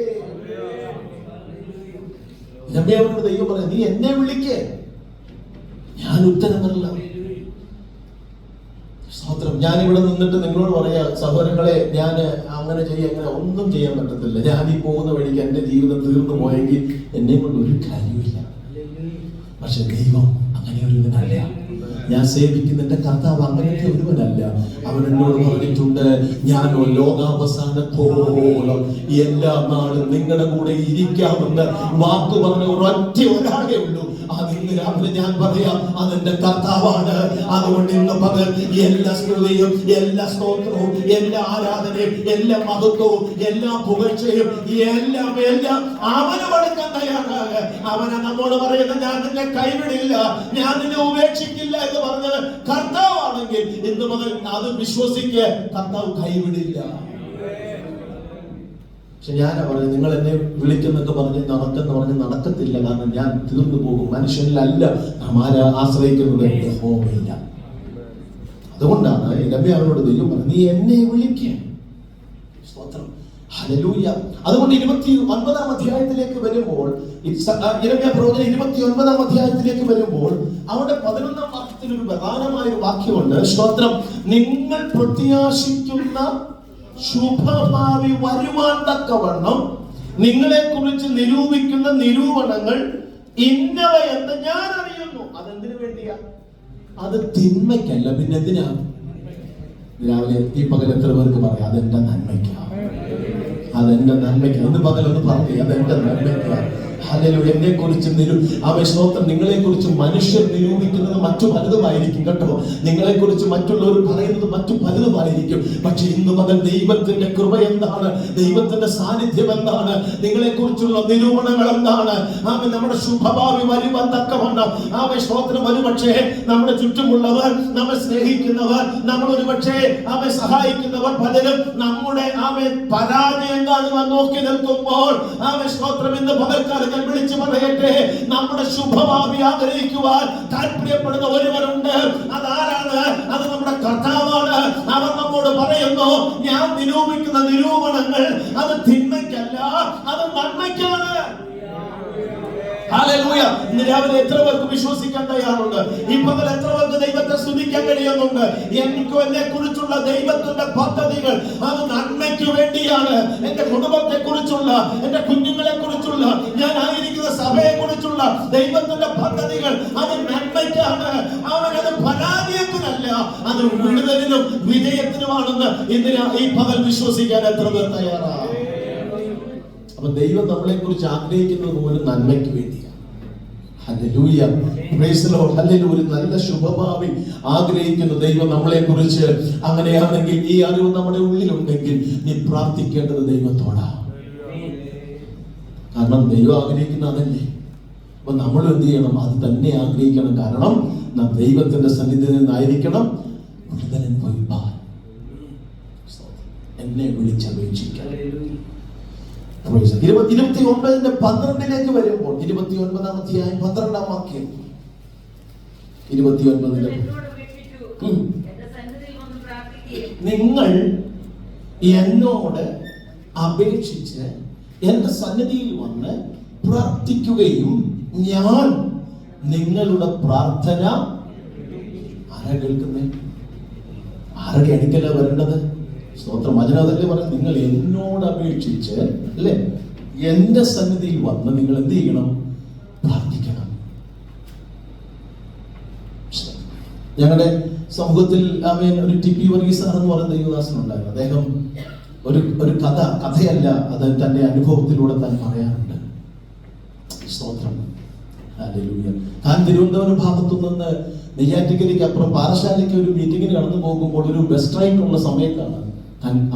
ദൈവം പറയാം, നീ എന്നെ വിളിക്കേ, ഞാൻ ഉത്തരം തരില്ല. സ്തോത്രം. ഞാൻ ഇവിടെ നിന്നിട്ട് നിങ്ങളോട് പറയാ, സഹോദരങ്ങളെ, ഞാൻ അങ്ങനെ അങ്ങനെ ഒന്നും ചെയ്യാൻ പറ്റത്തില്ല. ഞാൻ ഈ പോകുന്ന വഴിക്ക് എന്റെ ജീവിതം തീർന്നു പോയെങ്കിൽ എന്നെ കൊണ്ട് ഒരു കാര്യമില്ല. പക്ഷെ ദൈവം അങ്ങനെ ഒരുവനല്ല. ഞാൻ സേവിക്കുന്ന എന്റെ കർത്താവ് അങ്ങനത്തെ ഒരുവനല്ല. അവൻ എന്നോട് പറഞ്ഞിട്ടുണ്ട്, ഞാൻ ലോകാവസാനത്തോളം എല്ലാ നാളും നിങ്ങളുടെ കൂടെ ഇരിക്കാമെന്ന് വാക്ക് പറഞ്ഞ ഒരൊറ്റ ഒരാളേ ഉള്ളൂ. അത് ഇന്ന് രാവിലെ ഞാൻ പറയാം, അതെന്റെ കർത്താവാണ്. അതുകൊണ്ട് ഇന്ന് പകൽ എല്ലാ സ്തുതിയും, എല്ലാ സ്തോത്രവും, എല്ലാ ആരാധനയും, എല്ലാ മഹത്വവും, എല്ലാ പുകഴ്ചയും എല്ലാം അവന് കൊടുക്കാൻ തയ്യാറാണ്. അവനെ നമ്മോട് പറയുന്നത്, ഞാൻ നിന്നെ കൈവിടില്ല, ഞാൻ നിന്നെ ഉപേക്ഷിക്കില്ല എന്ന് പറഞ്ഞത് കർത്താവാണെങ്കിൽ ഇന്ന് പകൽ അത് വിശ്വസിക്കുക, കർത്താവ് കൈവിടില്ല. പക്ഷെ ഞാനാ പറഞ്ഞു, നിങ്ങൾ എന്നെ വിളിക്കുന്നൊക്കെ പറഞ്ഞ് നടക്കെന്ന് പറഞ്ഞ് നടക്കത്തില്ല. കാരണം ഞാൻ തീർന്നു പോകും. മനുഷ്യനിലല്ല നാം ആശ്രയിക്കുന്നത്, യഹോവയില്ല. അതുകൊണ്ടാണ് യിരെമ്യാ അവനോട് ദൈവം പറഞ്ഞു, നീ എന്നെ വിളിക്കുക. സ്തോത്രം. ഹല്ലേലൂയ. അതുകൊണ്ട് 29-ാം അധ്യായത്തിലേക്ക് വരുമ്പോൾ, യിരെമ്യാ പ്രവചനം 29-ാം അധ്യായത്തിലേക്ക് വരുമ്പോൾ അവിടെ 11-ാം വാക്യത്തിൽ ഒരു പ്രധാനമായ ഒരു വാക്യമുണ്ട്. സ്തോത്രം. നിങ്ങൾ പ്രത്യാശിക്കുന്ന ശുഭഭാവി വരുവാൻ തക്കവണ്ണം നിങ്ങളെ കുറിച്ച് നിരൂപിക്കുന്ന നിരൂപണങ്ങൾ ഇന്നവയെന്ന് ഞാൻ അറിയുന്നു. അതെന്തിനു വേണ്ടിയാ? അത് തിന്മയ്ക്കല്ല. പിന്നെ എന്തിനാ? രാവിലെ ഈ പകൽ എത്ര പേർക്ക് പറയാം, അതെന്റെ നന്മയ്ക്കാ, അതെന്റെ നന്മയ്ക്ക്. ഇന്ന് പകലൊന്ന് പറഞ്ഞു, അതെന്റെ നന്മയ്ക്കാ. ഹല്ലേലൂയ. എന്നെ കുറിച്ച് സ്തോത്രം. നിങ്ങളെ കുറിച്ച് മനുഷ്യർ നിരൂപിക്കുന്നത് മറ്റു പലതുമായിരിക്കും കേട്ടോ. നിങ്ങളെ കുറിച്ച് മറ്റുള്ളവർ പറയുന്നത് മറ്റു പലതുമായിരിക്കും. പക്ഷെ ഇന്ന് മുതൽ ദൈവത്തിന്റെ കൃപ എന്താണ്, ദൈവത്തിന്റെ സാന്നിധ്യം എന്താണ്, നിങ്ങളെ കുറിച്ചുള്ള നിരൂപണങ്ങൾ എന്താണ്, നമ്മുടെ ശുഭഭാവി വരുവാൻ തക്കവണ്ണം സ്തോത്രം. ഒരുപക്ഷെ നമ്മുടെ ചുറ്റുമുള്ളവർ, നമ്മെ സ്നേഹിക്കുന്നവർ, നമ്മൾ ഒരുപക്ഷെ സഹായിക്കുന്നവർ പലരും നമ്മുടെ പരാജയം കാണുവാൻ നോക്കി നിൽക്കുമ്പോൾ സ്തോത്രം. ഇന്ന് പകൽക്കാലം ഞാൻ വിളിച്ചു പറയട്ടെ, നമ്മുടെ ശുഭഭാവി ആഗ്രഹിക്കുവാൻ താല്പര്യപ്പെടുന്ന ഒരുവരുണ്ട്. അതാരാണ്? അത് നമ്മുടെ കർത്താവാണ്. അവർ നമ്മോട് പറയുന്നു, ഞാൻ നിരൂപിക്കുന്ന നിരൂപണങ്ങൾ അത് തിന്മയ്ക്കല്ല, അത് നന്മയ്ക്കാണ്. ഹല്ലേലൂയ. ഇന്ന് രാവിലെ എത്ര പേർക്ക് വിശ്വസിക്കാൻ തയ്യാറുണ്ട്? ഈ പകൽ എത്ര പേർക്ക് ദൈവത്തെ സ്തുതിക്കാൻ കഴിയുന്നുണ്ട്? എനിക്കും എന്നെ കുറിച്ചുള്ള ദൈവത്തിന്റെ പദ്ധതികൾ അത് നന്മയ്ക്ക് വേണ്ടിയാണ്. എന്റെ കുടുംബത്തെ കുറിച്ചുള്ള, എന്റെ കുഞ്ഞുങ്ങളെ കുറിച്ചുള്ള, ഞാൻ ആയിരിക്കുന്ന സഭയെ കുറിച്ചുള്ള ദൈവത്തിന്റെ പദ്ധതികൾ അത് നന്മയ്ക്കാണ്. അവനത് പരാജയത്തിനല്ല, അത് വിടുതലിനും വിജയത്തിനുമാണെന്ന് ഇന്ന് ഈ പകൽ വിശ്വസിക്കാൻ എത്ര പേർ തയ്യാറാണ്? അപ്പൊ ദൈവം നമ്മളെ കുറിച്ച് ആഗ്രഹിക്കുന്നത് പോലും നന്മയ്ക്ക് വേണ്ടിയാണ്. Hallelujah. Praise the Lord. Hallelujah. ഒരു നല്ല ശുഭഭാവി ആഗ്രഹിക്കുന്ന ദൈവം നമ്മളെ കുറിച്ച്. അങ്ങനെയാണെങ്കിൽ ഈ അറിവ് നമ്മുടെ ഉള്ളിലുണ്ടെങ്കിൽ നീ പ്രാർത്ഥിക്കേണ്ടത് ദൈവത്തോടാ. കാരണം ദൈവം ആഗ്രഹിക്കുന്ന അതല്ലേ. അപ്പൊ നമ്മൾ എന്ത് ചെയ്യണം? അത് തന്നെ ആഗ്രഹിക്കണം. കാരണം നാം ദൈവത്തിന്റെ സന്നിധിയിൽ നിന്നായിരിക്കണം വിടുതലൻ പോയി എന്നെ വിളിച്ചപേക്ഷിക്കണം. 29:12 വരുമ്പോൾ 29-ാം അധ്യായം 12-ാം വാക്യം 29-ലെ നിങ്ങൾ എന്നോട് അപേക്ഷിച്ച് എന്റെ സന്നിധിയിൽ വന്ന് പ്രാർത്ഥിക്കുകയും ഞാൻ നിങ്ങളുടെ പ്രാർത്ഥന ആരാ കേൾക്കുന്നേ? ആരുടെ അടുക്കല വരേണ്ടത്? സ്തോത്രം. വചനതല്ലേ പറഞ്ഞു, നിങ്ങൾ എന്നോട് അപേക്ഷിച്ച് അല്ലേ എന്റെ സന്നിധിയിൽ വന്ന് നിങ്ങൾ എന്ത് ചെയ്യണം? പ്രാർത്ഥിക്കണം. ഞങ്ങളുടെ സമൂഹത്തിൽ ഒരു ടി.പി. വർഗീസ് എന്ന് പറയുന്ന ദൈവദാസനുണ്ടായിരുന്നു. അദ്ദേഹം ഒരു കഥയല്ല, അത് തന്റെ അനുഭവത്തിലൂടെ താൻ പറയാറുണ്ട്. സ്തോത്രം. ഹല്ലേലൂയ. താൻ തിരുവനന്തപുരം ഭാഗത്തു നിന്ന് നെയ്യാറ്റിക്കരയ്ക്ക് അപ്പുറം പാറശാലയ്ക്ക് ഒരു മീറ്റിങ്ങിന് കടന്നു പോകുമ്പോൾ ഒരു ബസ് സ്ട്രൈക്ക് ഉള്ള സമയത്താണ്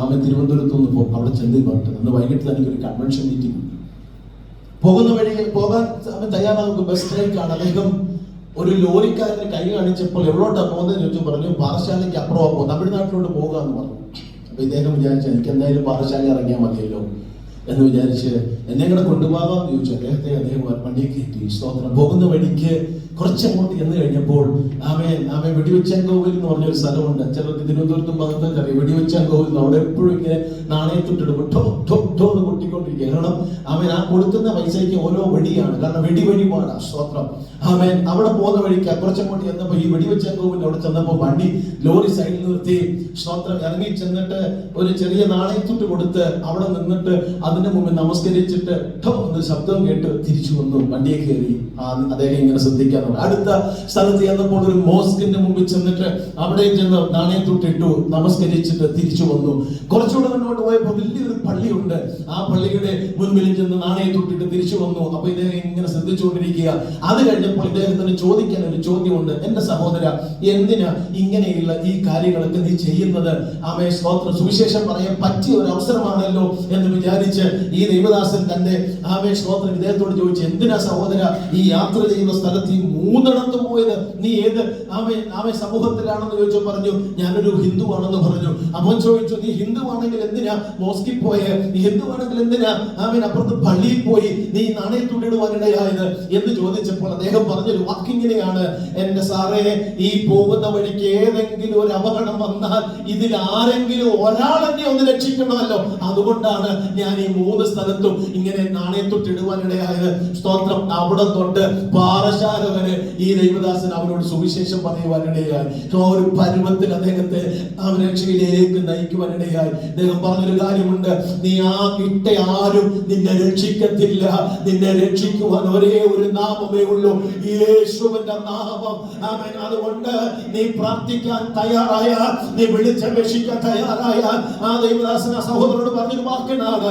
അവൻ തിരുവനന്തപുരത്ത് നിന്ന് അവിടെ ചെന്ന് പറഞ്ഞത്. അന്ന് വൈകിട്ട് തനിക്ക് ഒരു കൺവെൻഷൻ മീറ്റിംഗ് പോകുന്ന വഴി പോകാൻ അവൻ തയ്യാറാകുമ്പോൾ ബസ് സ്ട്രൈക്കാണ്. അദ്ദേഹം ഒരു ലോറിക്കാരന് കൈ കാണിച്ചപ്പോൾ എവിടോട്ടാ പോകുന്നത് ചോദിച്ചു. പറഞ്ഞു പാറശാലയ്ക്ക് അപ്പുറം പോകും, തമിഴ്നാട്ടിലോട്ട് പോകാന്ന് പറഞ്ഞു. അപ്പൊ ഇദ്ദേഹം വിചാരിച്ചു എനിക്ക് എന്തായാലും പാറശാല ഇറങ്ങിയാൽ മതിയല്ലോ എന്ന് വിചാരിച്ച് എന്നെ കൂടെ കൊണ്ടുപോകാമെന്ന് ചോദിച്ചു. അദ്ദേഹം വണ്ടിയെ കയറ്റി. സ്തോത്രം. പോകുന്ന വഴിക്ക് കുറച്ചങ്ങോട്ട് ചെന്ന് കഴിഞ്ഞപ്പോൾ ആമേ വെടിവെച്ചാങ്കോവിൽ എന്ന് പറഞ്ഞൊരു സ്ഥലമുണ്ട്. ചിലർക്ക് തിരുവനന്തപുരത്തും ഭാഗത്തൊക്കെ അറിയാം. വെടിവെച്ചാങ്കോവിൽ അവിടെ എപ്പോഴും ഇങ്ങനെ നാണയത്തൊട്ടിടുമ്പോൾ എന്ന് കൊട്ടിക്കൊണ്ടിരിക്കുക. കാരണം ആ കൊടുക്കുന്ന പൈസയ്ക്ക് ഓരോ വെടിയാണ്. കാരണം വെടിപാടാ. സ്തോത്രം. അവിടെ പോകുന്ന വഴിക്ക് കുറച്ചങ്ങോട്ട് ചെന്നപ്പോ ഈ വെടിവെച്ചാങ്കോവിൽ അവിടെ ചെന്നപ്പോ വണ്ടി ലോറി സൈഡിൽ നിർത്തി. സ്തോത്രം. ഇറങ്ങി ചെന്നിട്ട് ഒരു ചെറിയ നാണയത്തൊട്ട് കൊടുത്ത് അവിടെ നിന്നിട്ട് അതിന്റെ മുമ്പിൽ നമസ്കരിച്ചിട്ട് എന്ന് ശബ്ദം കേട്ട് തിരിച്ചു വന്നു. വണ്ടിയെ കയറി. അദ്ദേഹം ഇങ്ങനെ ശ്രദ്ധിക്കാൻ. അടുത്ത സ്ഥലത്ത് ചെന്നപ്പോൾ ഒരു മോസ്കിന്റെ മുമ്പിൽ ചെന്നിട്ട് അവിടെ ചെന്ന് നാണയത്തൊട്ടിട്ടു, നമസ്കരിച്ചിട്ട് തിരിച്ചു വന്നു. കുറച്ചുകൂടെ മുന്നോട്ട് പോയപ്പോൾ വലിയൊരു പള്ളിയുണ്ട്. ആ പള്ളിയുടെ മുൻപിൽ ചെന്ന് നാണയത്തൊട്ടിട്ട് തിരിച്ചു വന്നു. അപ്പൊ ഇദ്ദേഹം ഇങ്ങനെ ശ്രദ്ധിച്ചുകൊണ്ടിരിക്കുക. അത് കഴിഞ്ഞപ്പോൾ ഇദ്ദേഹത്തിന് ചോദിക്കാൻ ഒരു ചോദ്യമുണ്ട്. എന്റെ സഹോദര, എന്തിനാ ഇങ്ങനെയുള്ള ഈ കാര്യങ്ങളൊക്കെ നീ ചെയ്യുന്നത്? സ്തോത്രം. സുവിശേഷം പറയാൻ പറ്റിയ ഒരു അവസരമാണല്ലോ എന്ന് വിചാരിച്ച് ഈ ദൈവദാസൻ തന്റെ സ്തോത്രം ഇദ്ദേഹത്തോട് ചോദിച്ചു, എന്തിനാ സഹോദര ഈ യാത്ര ചെയ്യുന്ന സ്ഥലത്ത് ഈ 3 പോയത്? നീ ഏത് സമൂഹത്തിലാണെന്ന് ചോദിച്ചു. പറഞ്ഞു ഞാനൊരു ഹിന്ദു ആണെന്ന് പറഞ്ഞു. അവൻ ചോദിച്ചു, നീ ഹിന്ദു ആണെങ്കിൽ എന്തിനാ മോസ്കിൽ പോയെ? നീ ഹിന്ദു ആണെങ്കിൽ എന്തിനാ അപ്പുറത്ത് പള്ളിയിൽ പോയി നീ നാണയത്തുള്ളിടുവാനിടയായത് എന്ന് ചോദിച്ചപ്പോൾ അദ്ദേഹം പറഞ്ഞൊരു വാക്കിങ്ങനെയാണ്, എന്റെ സാറേ, ഈ പോകുന്ന വഴിക്ക് ഏതെങ്കിലും ഒരു അപകടം വന്നാൽ ഇതിൽ ആരെങ്കിലും ഒരാളെന്നെ ഒന്ന് രക്ഷിക്കണമല്ലോ. അതുകൊണ്ടാണ് ഞാൻ ഈ 3 സ്ഥലത്തും ഇങ്ങനെ നാണയത്തൊട്ടിടുവാനിടയായത്. സ്തോത്രം. അവിടെ തൊട്ട് പാറശാല വരെ ഈ ദൈവദാസൻ അവനോട് സുവിശേഷം പറയുവാനിടയായി. ഒരു പരുവത്തിൽ അദ്ദേഹത്തെ രക്ഷയിലേക്ക് നയിക്കുവാനിടയായി. അദ്ദേഹം പറഞ്ഞൊരു കാര്യമുണ്ട്, നീ ഇട്ട ആരും നിന്നെ രക്ഷിക്കത്തില്ല. നിന്നെ രക്ഷിക്കുവാൻ ഒരേ ഒരു നാമമേ ഉള്ളൂ, യേശുവിന്റെ നാമം. അതുകൊണ്ട് നീ പ്രാർത്ഥിക്കാൻ തയ്യാറായാൽ, നീ വിളിച്ചപേക്ഷിക്കാൻ തയ്യാറായാൽ, ആ ദൈവദാസന സഹോദരനോട് പറഞ്ഞൊരു വാക്കിനാണ്,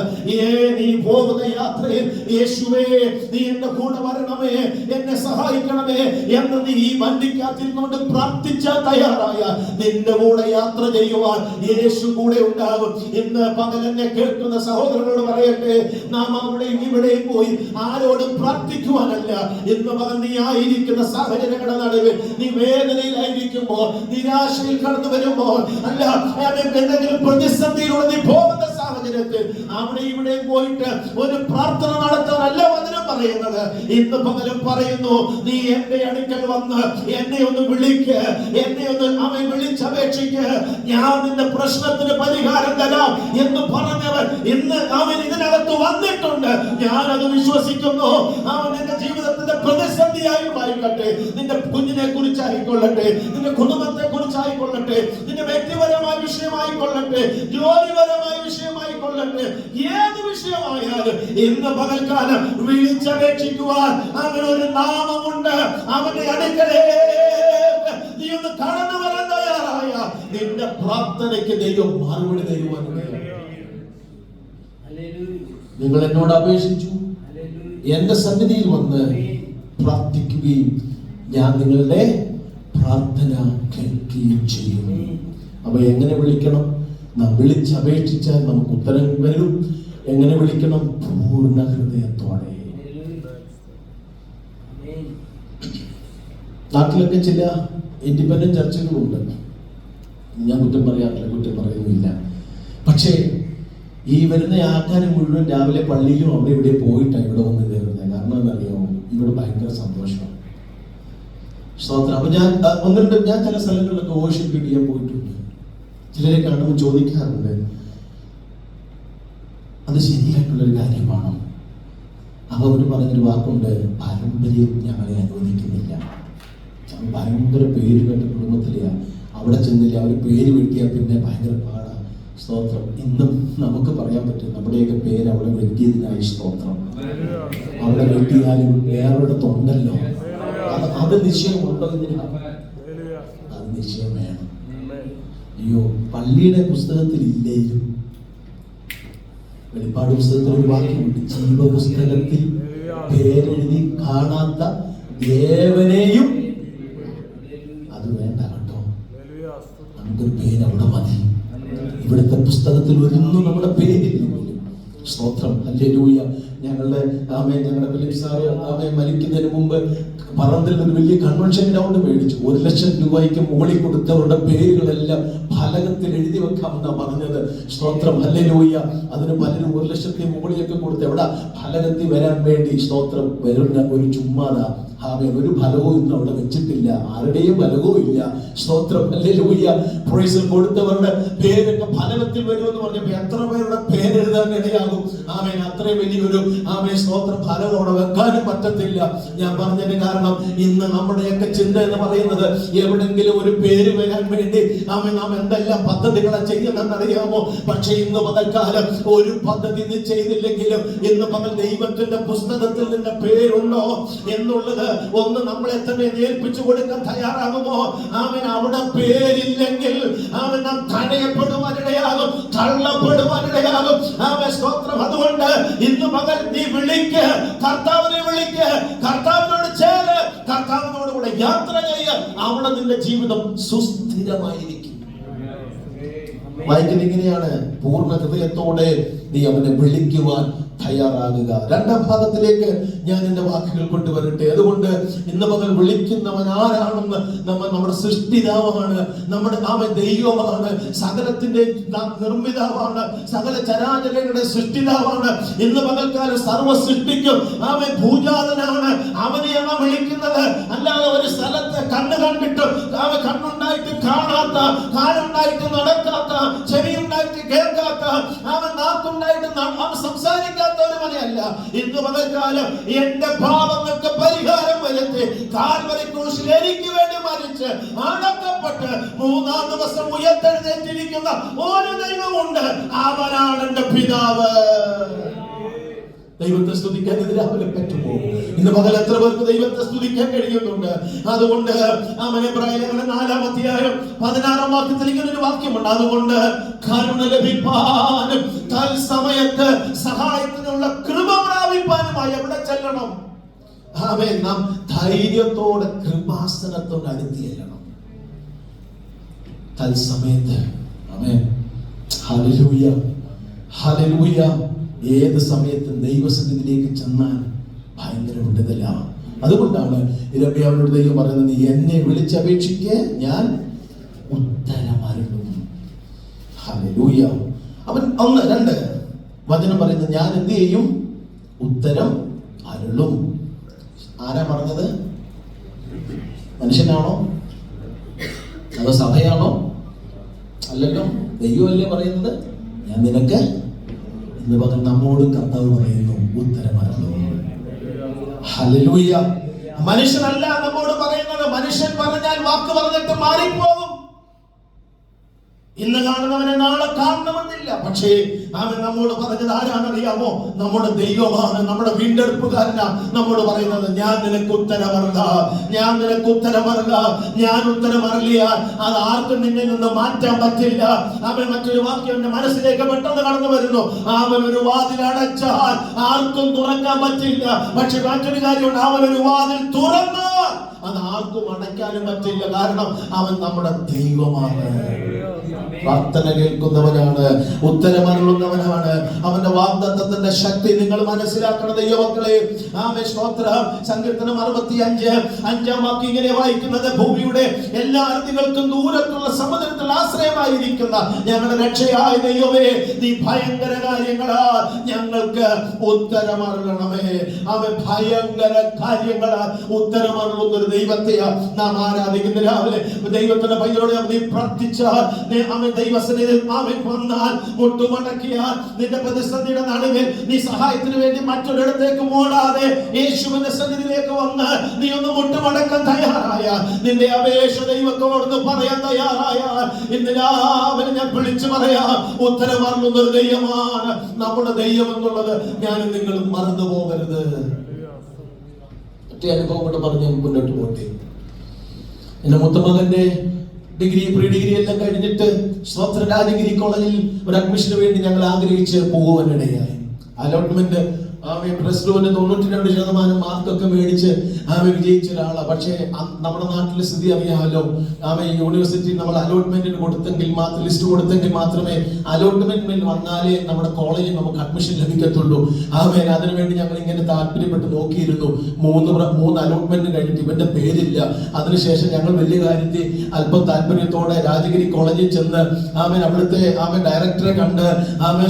നീ പോകുന്ന യാത്രയിൽ യേശുവേ നീ എന്റെ കൂടെ വരണമേ, എന്നെ സഹായിക്കണമേ എന്ന് നീ ഈ വണ്ടിക്കകത്തിരുന്നുകൊണ്ട് പ്രാർത്ഥിച്ചാൽ തയ്യാറായ നിന്റെ കൂടെ യാത്ര ചെയ്യുവാൻ യേശു കൂടെ ഉണ്ടാകും. ഇന്ന് പകൽ എന്നെ കേൾക്കുന്ന സഹോദരനോട് പറയട്ടെ, നാം അവിടെയും ഇവിടെയും പോയി ആരോടും പ്രാർത്ഥിക്കുവാനല്ല. ഇന്ന് പകൽ നീ ആയിരിക്കുന്ന സാഹചര്യങ്ങളുടെ നടുവിൽ, നീ വേദനയിലായിരിക്കുമ്പോൾ, നിരാശയിൽ കടന്നു വരുമ്പോൾ, അല്ല എന്തെങ്കിലും പ്രതിസന്ധിയിലൂടെ നീ പോകുന്ന സാഹചര്യത്തിൽ അവിടെ ഇവിടെ പോയിട്ട് ഒരു പ്രാർത്ഥന നടത്താനല്ല വചനം പറയുന്നത്. ഇന്ന് പകലും പറയുന്നു, നീ എന്റെ അടുക്കൽ വന്ന് എന്നെ ഒന്ന് വിളിക്ക്, എന്നെ ഒന്ന് വിളിച്ചപേക്ഷിക്ക്, ഞാൻ നിന്റെ പ്രശ്നത്തിന് പരിഹാരം തരാം എന്ന് പറഞ്ഞവൻ ഇന്ന് അവൻ ഇതിനകത്ത് വന്നിട്ടുണ്ട്. ഞാനത് വിശ്വസിക്കുന്നു. അവൻ എന്റെ ജീവിതത്തിന്റെ പ്രതിസന്ധിയായിക്കൊള്ളട്ടെ, നിന്റെ കുഞ്ഞിനെ കുറിച്ചായിക്കൊള്ളട്ടെ, നിന്റെ കുടുംബത്തെ കുറിച്ചായിക്കൊള്ളട്ടെ, നിന്റെ വ്യക്തിപരമായ വിഷയമായിക്കൊള്ളട്ടെ, ജോലിപരമായ വിഷയമായിക്കൊള്ളട്ടെ, ഏത് വിഷയമായാലും ഇന്ന് പകൽക്കാലം വിളിച്ചപേക്ഷിക്കുവാൻ അവന് ഒരു നാമമുണ്ട്. അവന്റെ അടുക്കലേ നീ ഒന്ന് കടന്നു വരാൻ തയ്യാറായ നിന്റെ പ്രാർത്ഥനയ്ക്ക് ദൈവം മറുപടി തരുവാനുണ്ട്. നിങ്ങൾ എന്നോട് അപേക്ഷിച്ചു, എന്റെ സന്നിധിയിൽ വന്ന് പ്രാർത്ഥിക്കുകയും ഞാൻ നിങ്ങളുടെ പ്രാർത്ഥന കേൾക്കുകയും ചെയ്യും. അപ്പൊ എങ്ങനെ വിളിക്കണം? നാം വിളിച്ചപേക്ഷിച്ചാൽ നമുക്ക് ഉത്തരം വരും. എങ്ങനെ വിളിക്കണം? പൂർണ്ണ ഹൃദയത്തോടെ. നാട്ടിലൊക്കെ ചില ഇൻഡിപെൻഡന്റ് ചർച്ചുകളുണ്ട്. ഞാൻ കുറ്റം പറയാറില്ല, കുറ്റം പറയുന്നില്ല. പക്ഷേ ഈ വരുന്ന ആൾക്കാർ മുഴുവൻ രാവിലെ പള്ളിയിലും അവിടെ ഇവിടെ പോയിട്ടാണ് ഇവിടെ വന്ന് കയറുന്നത്. കാരണം എന്നറിയാമോ, ഇവിടെ ഭയങ്കര സന്തോഷമാണ്. സ്തോത്രം. അപ്പൊ ഞാൻ ചില സ്ഥലങ്ങളിലൊക്കെ വർഷിപ്പ് ചെയ്യാൻ പോയിട്ടുണ്ട്. ചിലരെ കാണുമ്പോൾ ചോദിക്കാറുണ്ട്, അത് ശരിയായിട്ടുള്ളൊരു കാര്യമാണോ? അപ്പൊ അവര് പറഞ്ഞൊരു വാക്കുണ്ട്, പാരമ്പര്യം ഞങ്ങളെ അനുവദിക്കുന്നില്ല. ഭയങ്കര പേര് കേട്ട കുടുംബത്തിലെയാ, അവിടെ ചെന്നില്ല, അവർ പേര് വെട്ടിയാൽ പിന്നെ ഭയങ്കര പാടാ. സ്തോത്രം. ഇന്നും നമുക്ക് പറയാൻ പറ്റും, നമ്മുടെയൊക്കെ പേര് അവിടെ വെട്ടിയതിനായി സ്തോത്രം. അവിടെ വെട്ടിയാലും വേറൊരിടത്തുണ്ടല്ലോ. അത് നിശ്ചയമുണ്ടോ? അത് നിശ്ചയം വേണം. അയ്യോ, പള്ളിയുടെ പുസ്തകത്തിൽ ഇല്ലേലും വെളിപ്പാട് പുസ്തകത്തിൽ ഒരു വാക്യമുണ്ട്, ജീവപുസ്തകത്തിൽ പേരെഴുതി കാണാത്ത ദേവനെയും. അത് വേണ്ട കേട്ടോ, നമുക്കൊരു പേര് അവിടെ മതി. ഇവിടുത്തെ പുസ്തകത്തിൽ ഒന്നും നമ്മുടെ പേരില്ലെങ്കിലും സ്തോത്രം. ഹല്ലേലൂയ. ഞങ്ങളുടെ ഫിലിപ്പ് സാറ് മരിക്കുന്നതിന് മുമ്പ് പറമ്പിൽ ഒരു വലിയ കൺവെൻഷൻ ഗ്രൗണ്ട് മേടിച്ചു. 1 ലക്ഷം രൂപയ്ക്ക് മുകളിൽ കൊടുത്തവരുടെ പേരുകളെല്ലാം ഫലകത്തിൽ എഴുതി വെക്കാമെന്നാ പറഞ്ഞത്. സ്തോത്രം. ഹല്ലേലൂയ. അതിന് പലരും 1 ലക്ഷത്തിന് മുകളിലൊക്കെ കൊടുത്ത് എവിടെ ഫലകത്തിൽ വരാൻ വേണ്ടി സ്തോത്രം വരുന്ന ഒരു ചുമ്മാതാ. ഒരു ഫലവും ഇന്ന് അവിടെ വെച്ചിട്ടില്ല, ആരുടെയും ഫലവും ഇല്ല. സ്തോത്രം. ഹല്ലേലൂയ. പ്രൈസ് കൊടുത്തവരുടെ പേരൊക്കെ ഫലകത്തിൽ വരുമെന്ന് പറഞ്ഞപ്പോൾ എത്ര പേരുടെ പേരെഴുതാൻ ഇടയാകും. അത്രയും വലിയൊരു സ്തോത്രം ഫലം അവിടെ വെക്കാനും പറ്റത്തില്ല. ഞാൻ പറഞ്ഞതിന് കാരണം ഇന്ന് നമ്മുടെയൊക്കെ ചിന്ത എന്ന് പറയുന്നത് എവിടെങ്കിലും ഒരു പേര് വരാൻ വേണ്ടി നാം എന്തെല്ലാം പദ്ധതികളെ ചെയ്യുമെന്നറിയാമോ? പക്ഷെ ഇന്ന് പകൽക്കാലം ഒരു പദ്ധതി ചെയ്തില്ലെങ്കിലും ഇന്ന് പകൽ ദൈവത്തിന്റെ പുസ്തകത്തിൽ നിന്റെ പേരുണ്ടോ എന്നുള്ളത് ഒന്ന് നമ്മളെ തന്നെ ഏൽപ്പിച്ചു കൊടുക്കാൻ തയ്യാറാകുമോ? അവിടെ പേരില്ലെങ്കിൽ നാം തടയപ്പെടുവാനിടയാകും, തള്ളപ്പെടുവാനിടയാകും. സ്തോത്രം. അതുകൊണ്ട് ഇന്ന് പകൽ നീ വിളിക്ക്, കർത്താവിനെ വിളിക്ക്, കർത്താവിനോട് ചേര്, കർത്താവിനോട് കൂടെ യാത്ര ചെയ്യുക. അവിടെ നിന്റെ ജീവിതം സുസ്ഥിരമായിരിക്കും. വായിക്കുന്നത് ഇങ്ങനെയാണ്, പൂർണ്ണ ഹൃദയത്തോടെ നീ അവനെ വിളിക്കുവാൻ തയ്യാറാകുക. രണ്ടാം ഭാഗത്തിലേക്ക് ഞാൻ എന്റെ വാക്കുകൾ കൊണ്ടുവരട്ടെ. അതുകൊണ്ട് ഇന്ന് പകൽ വിളിക്കുന്നവൻ ആരാണെന്ന് നമ്മുടെ സൃഷ്ടിതാവാണ്, നമ്മുടെ ദൈവമാണ്, സകലത്തിന്റെ നിർമ്മിതാവാണ്, സകല ചരാചരങ്ങളുടെ സൃഷ്ടിതാവാണ്. ഇന്ന് പകൽക്കാലം സർവ്വ സൃഷ്ടിക്കും ഭൂജാതനാണ്. അവനെയാണ് വിളിക്കുന്നത്. അല്ലാതെ ഒരു സ്ഥലത്ത് കണ്ടിട്ട് കണ്ണുണ്ടായിട്ട് കാണാത്ത, കാലുണ്ടായിട്ട് നടക്കാത്ത, ചെവിയുണ്ടായിട്ട് കേൾക്കാത്ത, നാക്കുണ്ടായിട്ട് സംസാരിക്കാത്ത ഒരുവനെയല്ല. ഇന്ന് പകൽക്കാലം എന്റെ പാപങ്ങൾക്ക് പരിഹാരം വരുത്തി കാൽവരി ക്രൂശിൽ എനിക്ക് വേണ്ടി മരിച്ച് അടക്കപ്പെട്ട് 3-ാം ദിവസം ഉയർത്തെഴുന്നേറ്റിരിക്കുന്ന ഒരു ദൈവമുണ്ട്. അവനാണ് എന്റെ പിതാവ്. ദൈവത്തെ സ്തുതിക്കാൻ ഇത് രാവിലെ പറ്റുമോ? ഇന്ന് പകൽ എത്ര പേർക്ക് ദൈവത്തെ സ്തുതിക്കാൻ കഴിയുന്നുണ്ട്? അതുകൊണ്ട് എബ്രായലേഖനം 4-ാം അധ്യായം 16-ാം വാക്യത്തിൽ ഇങ്ങനെ ഒരു വാക്യമുണ്ട്, അതുകൊണ്ട് കരുണ ലഭിപ്പാനും തൽസമയത്ത് സഹായത്തിനുള്ള കൃപ പ്രാപിപ്പാനുമായി എവിടെ ചെല്ലണം? നാം ധൈര്യത്തോടെ കൃപാസനത്തോട് അടുത്ത് ചെല്ലണം. തൽസമയത്ത്. Hallelujah, hallelujah. ഏത് സമയത്തും ദൈവസന്നിധിയിലേക്ക് ചെന്നാൽ ഭയങ്കര വിടുതലാണ്. അതുകൊണ്ടാണ് ഇരമ്യാവിനോട് ദൈവം പറയുന്നത്, എന്നെ വിളിച്ചപേക്ഷിക്ക്, ഞാൻ ഉത്തരമരുളും. ഹല്ലേലൂയ. അവൻ 1-2 വചനം പറയുന്നത്, ഞാൻ എന്ത് ചെയ്യും? ഉത്തരം അരുളും. ആരാ പറഞ്ഞത്? മനുഷ്യനാണോ? അതോ സഭയാണോ? അല്ലല്ലോ, ദൈവമല്ലേ പറയുന്നത്. ഞാൻ നിനക്ക് ഇന്ന് പകൽ നമ്മോട് കർത്താവ് പറയുന്നു, ഉത്തരമരുളും. ഹല്ലേലൂയ. മനുഷ്യനല്ല നമ്മോട് പറയുന്നത്. മനുഷ്യൻ പറഞ്ഞാൽ വാക്ക് പറഞ്ഞിട്ട് മാറിപ്പോകും. ഇന്ന് കാണുന്നവനെ നാളെ കാണണമെന്നില്ല. പക്ഷേ അവൻ നമ്മോട് പറഞ്ഞത് ആരാണെന്നറിയാമോ? നമ്മുടെ ദൈവമാണ്, നമ്മുടെ വീണ്ടെടുപ്പുകാരനാ നമ്മോട് പറയുന്നത്, ഞാൻ നിനക്ക് ഉത്തരമരുള, ഞാൻ നിനക്ക് ഉത്തരമരുള. ഞാൻ ഉത്തരമരുളിയാൽ അത് ആർക്കും നിന്നിൽ നിന്ന് മാറ്റാൻ പറ്റില്ല. അവൻ മറ്റൊരു വാക്യം എന്റെ മനസ്സിലേക്ക് പെട്ടെന്ന് കടന്നു വരുന്നു, അവൻ ഒരു വാതിൽ അടച്ചാൽ ആർക്കും തുറക്കാൻ പറ്റില്ല. പക്ഷെ മറ്റൊരു കാര്യമുണ്ട്, അവൻ ഒരു വാതിൽ തുറന്നാൽ അത് ആർക്കും അടയ്ക്കാനും പറ്റില്ല. കാരണം അവൻ നമ്മുടെ ദൈവമാണ്. പ്രാർത്ഥന കേൾക്കുന്നവനാണ്, ഉത്തരമരുളുന്നവനാണ്. അവന്റെ വാഗ്ദത്തത്തിന്റെ ശക്തി നിങ്ങൾ മനസ്സിലാക്കണം ദൈവമക്കളെ. ആമേൻ, സ്തോത്രം. സങ്കീർത്തനം 65:5 വാക്യം ഇങ്ങനെ വായിക്കുന്നത്: ഭൂമിയുടെ എല്ലാ അർത്ഥികൾക്കും ദൂരത്തുള്ള സമുദ്രത്തിൽ ആശ്രയമായിരിക്കുന്ന ഞങ്ങളുടെ രക്ഷയായ ദൈവമേ, നീ ഭയങ്കര കാര്യങ്ങളാൽ ഞങ്ങൾക്ക് ഉത്തരമരുളണമേ. അവൻ ഭയങ്കര കാര്യങ്ങളാൽ ഉത്തരമരുളുന്ന ഒരു ദൈവത്തെയാ നാം ആരാധിക്കുന്ന. രാവിലെ ദൈവത്തിന്റെ പൈതലോട് നീ പ്രാർത്ഥിച്ചാൽ, അവൻ ദൈവസന്നിധിയിൽ അവൻ വന്നാൽ, മുട്ടുമടക്കിയാൽ, നിന്റെ പ്രതിസന്ധിയുടെ നടുവിൽ നീ സഹായത്തിന് വേണ്ടി മറ്റൊരിടത്തേക്ക് ഓടാതെ യേശുവിന്റെ സന്നിധിയിലേക്ക് വന്ന് നീ ഒന്ന് മുട്ടുമടക്കാൻ തയ്യാറായ, നിന്റെ അപേക്ഷ ദൈവത്തോട് പറയാൻ തയ്യാറായ, ഇന്ന് രാവിലെ ഞാൻ വിളിച്ചു പറയാം, ഉത്തരമരുളുന്ന ഒരു ദൈവമാണ് നമ്മുടെ ദൈവം എന്നുള്ളത് ഞാനും നിങ്ങളും മറന്നു പോകരുത്. ഒറ്റ അനുഭവം കൊണ്ട് പറഞ്ഞ് മുന്നോട്ട് പോട്ടെ. എന്റെ മൂത്തമകന്റെ ഡിഗ്രി, പ്രീ ഡിഗ്രി എല്ലാം കഴിഞ്ഞിട്ട് സ്വത്ര ഡിഗ്രി കോളേജിൽ ഒരു അഡ്മിഷന് വേണ്ടി ഞങ്ങൾ ആഗ്രഹിച്ച് പോകുവാനിടയായി. അലോട്ട്മെന്റ് പ്ലസ് ടുവിന് 92% മാർക്കൊക്കെ മേടിച്ച് വിജയിച്ച ഒരാളാണ്. പക്ഷേ നമ്മുടെ നാട്ടിലെ സ്ഥിതി അറിയാമല്ലോ. യൂണിവേഴ്സിറ്റി നമ്മൾ അലോട്ട്മെന്റിന് കൊടുത്തെങ്കിൽ മാത്രം, ലിസ്റ്റ് കൊടുത്തെങ്കിൽ മാത്രമേ അലോട്ട്മെന്റിൽ വന്നാലേ നമ്മുടെ കോളേജിൽ നമുക്ക് അഡ്മിഷൻ ലഭിക്കത്തുള്ളൂ. അതിനുവേണ്ടി ഞങ്ങൾ ഇങ്ങനെ താല്പര്യപ്പെട്ട് നോക്കിയിരുന്നു. മൂന്ന് അലോട്ട്മെന്റ് കഴിഞ്ഞിട്ട് ഇവന്റെ പേരില്ല. അതിനുശേഷം ഞങ്ങൾ വലിയ കാര്യത്തിൽ അല്പം താല്പര്യത്തോടെ രാജഗിരി കോളേജിൽ ചെന്ന് അവിടുത്തെ ഡയറക്ടറെ കണ്ട്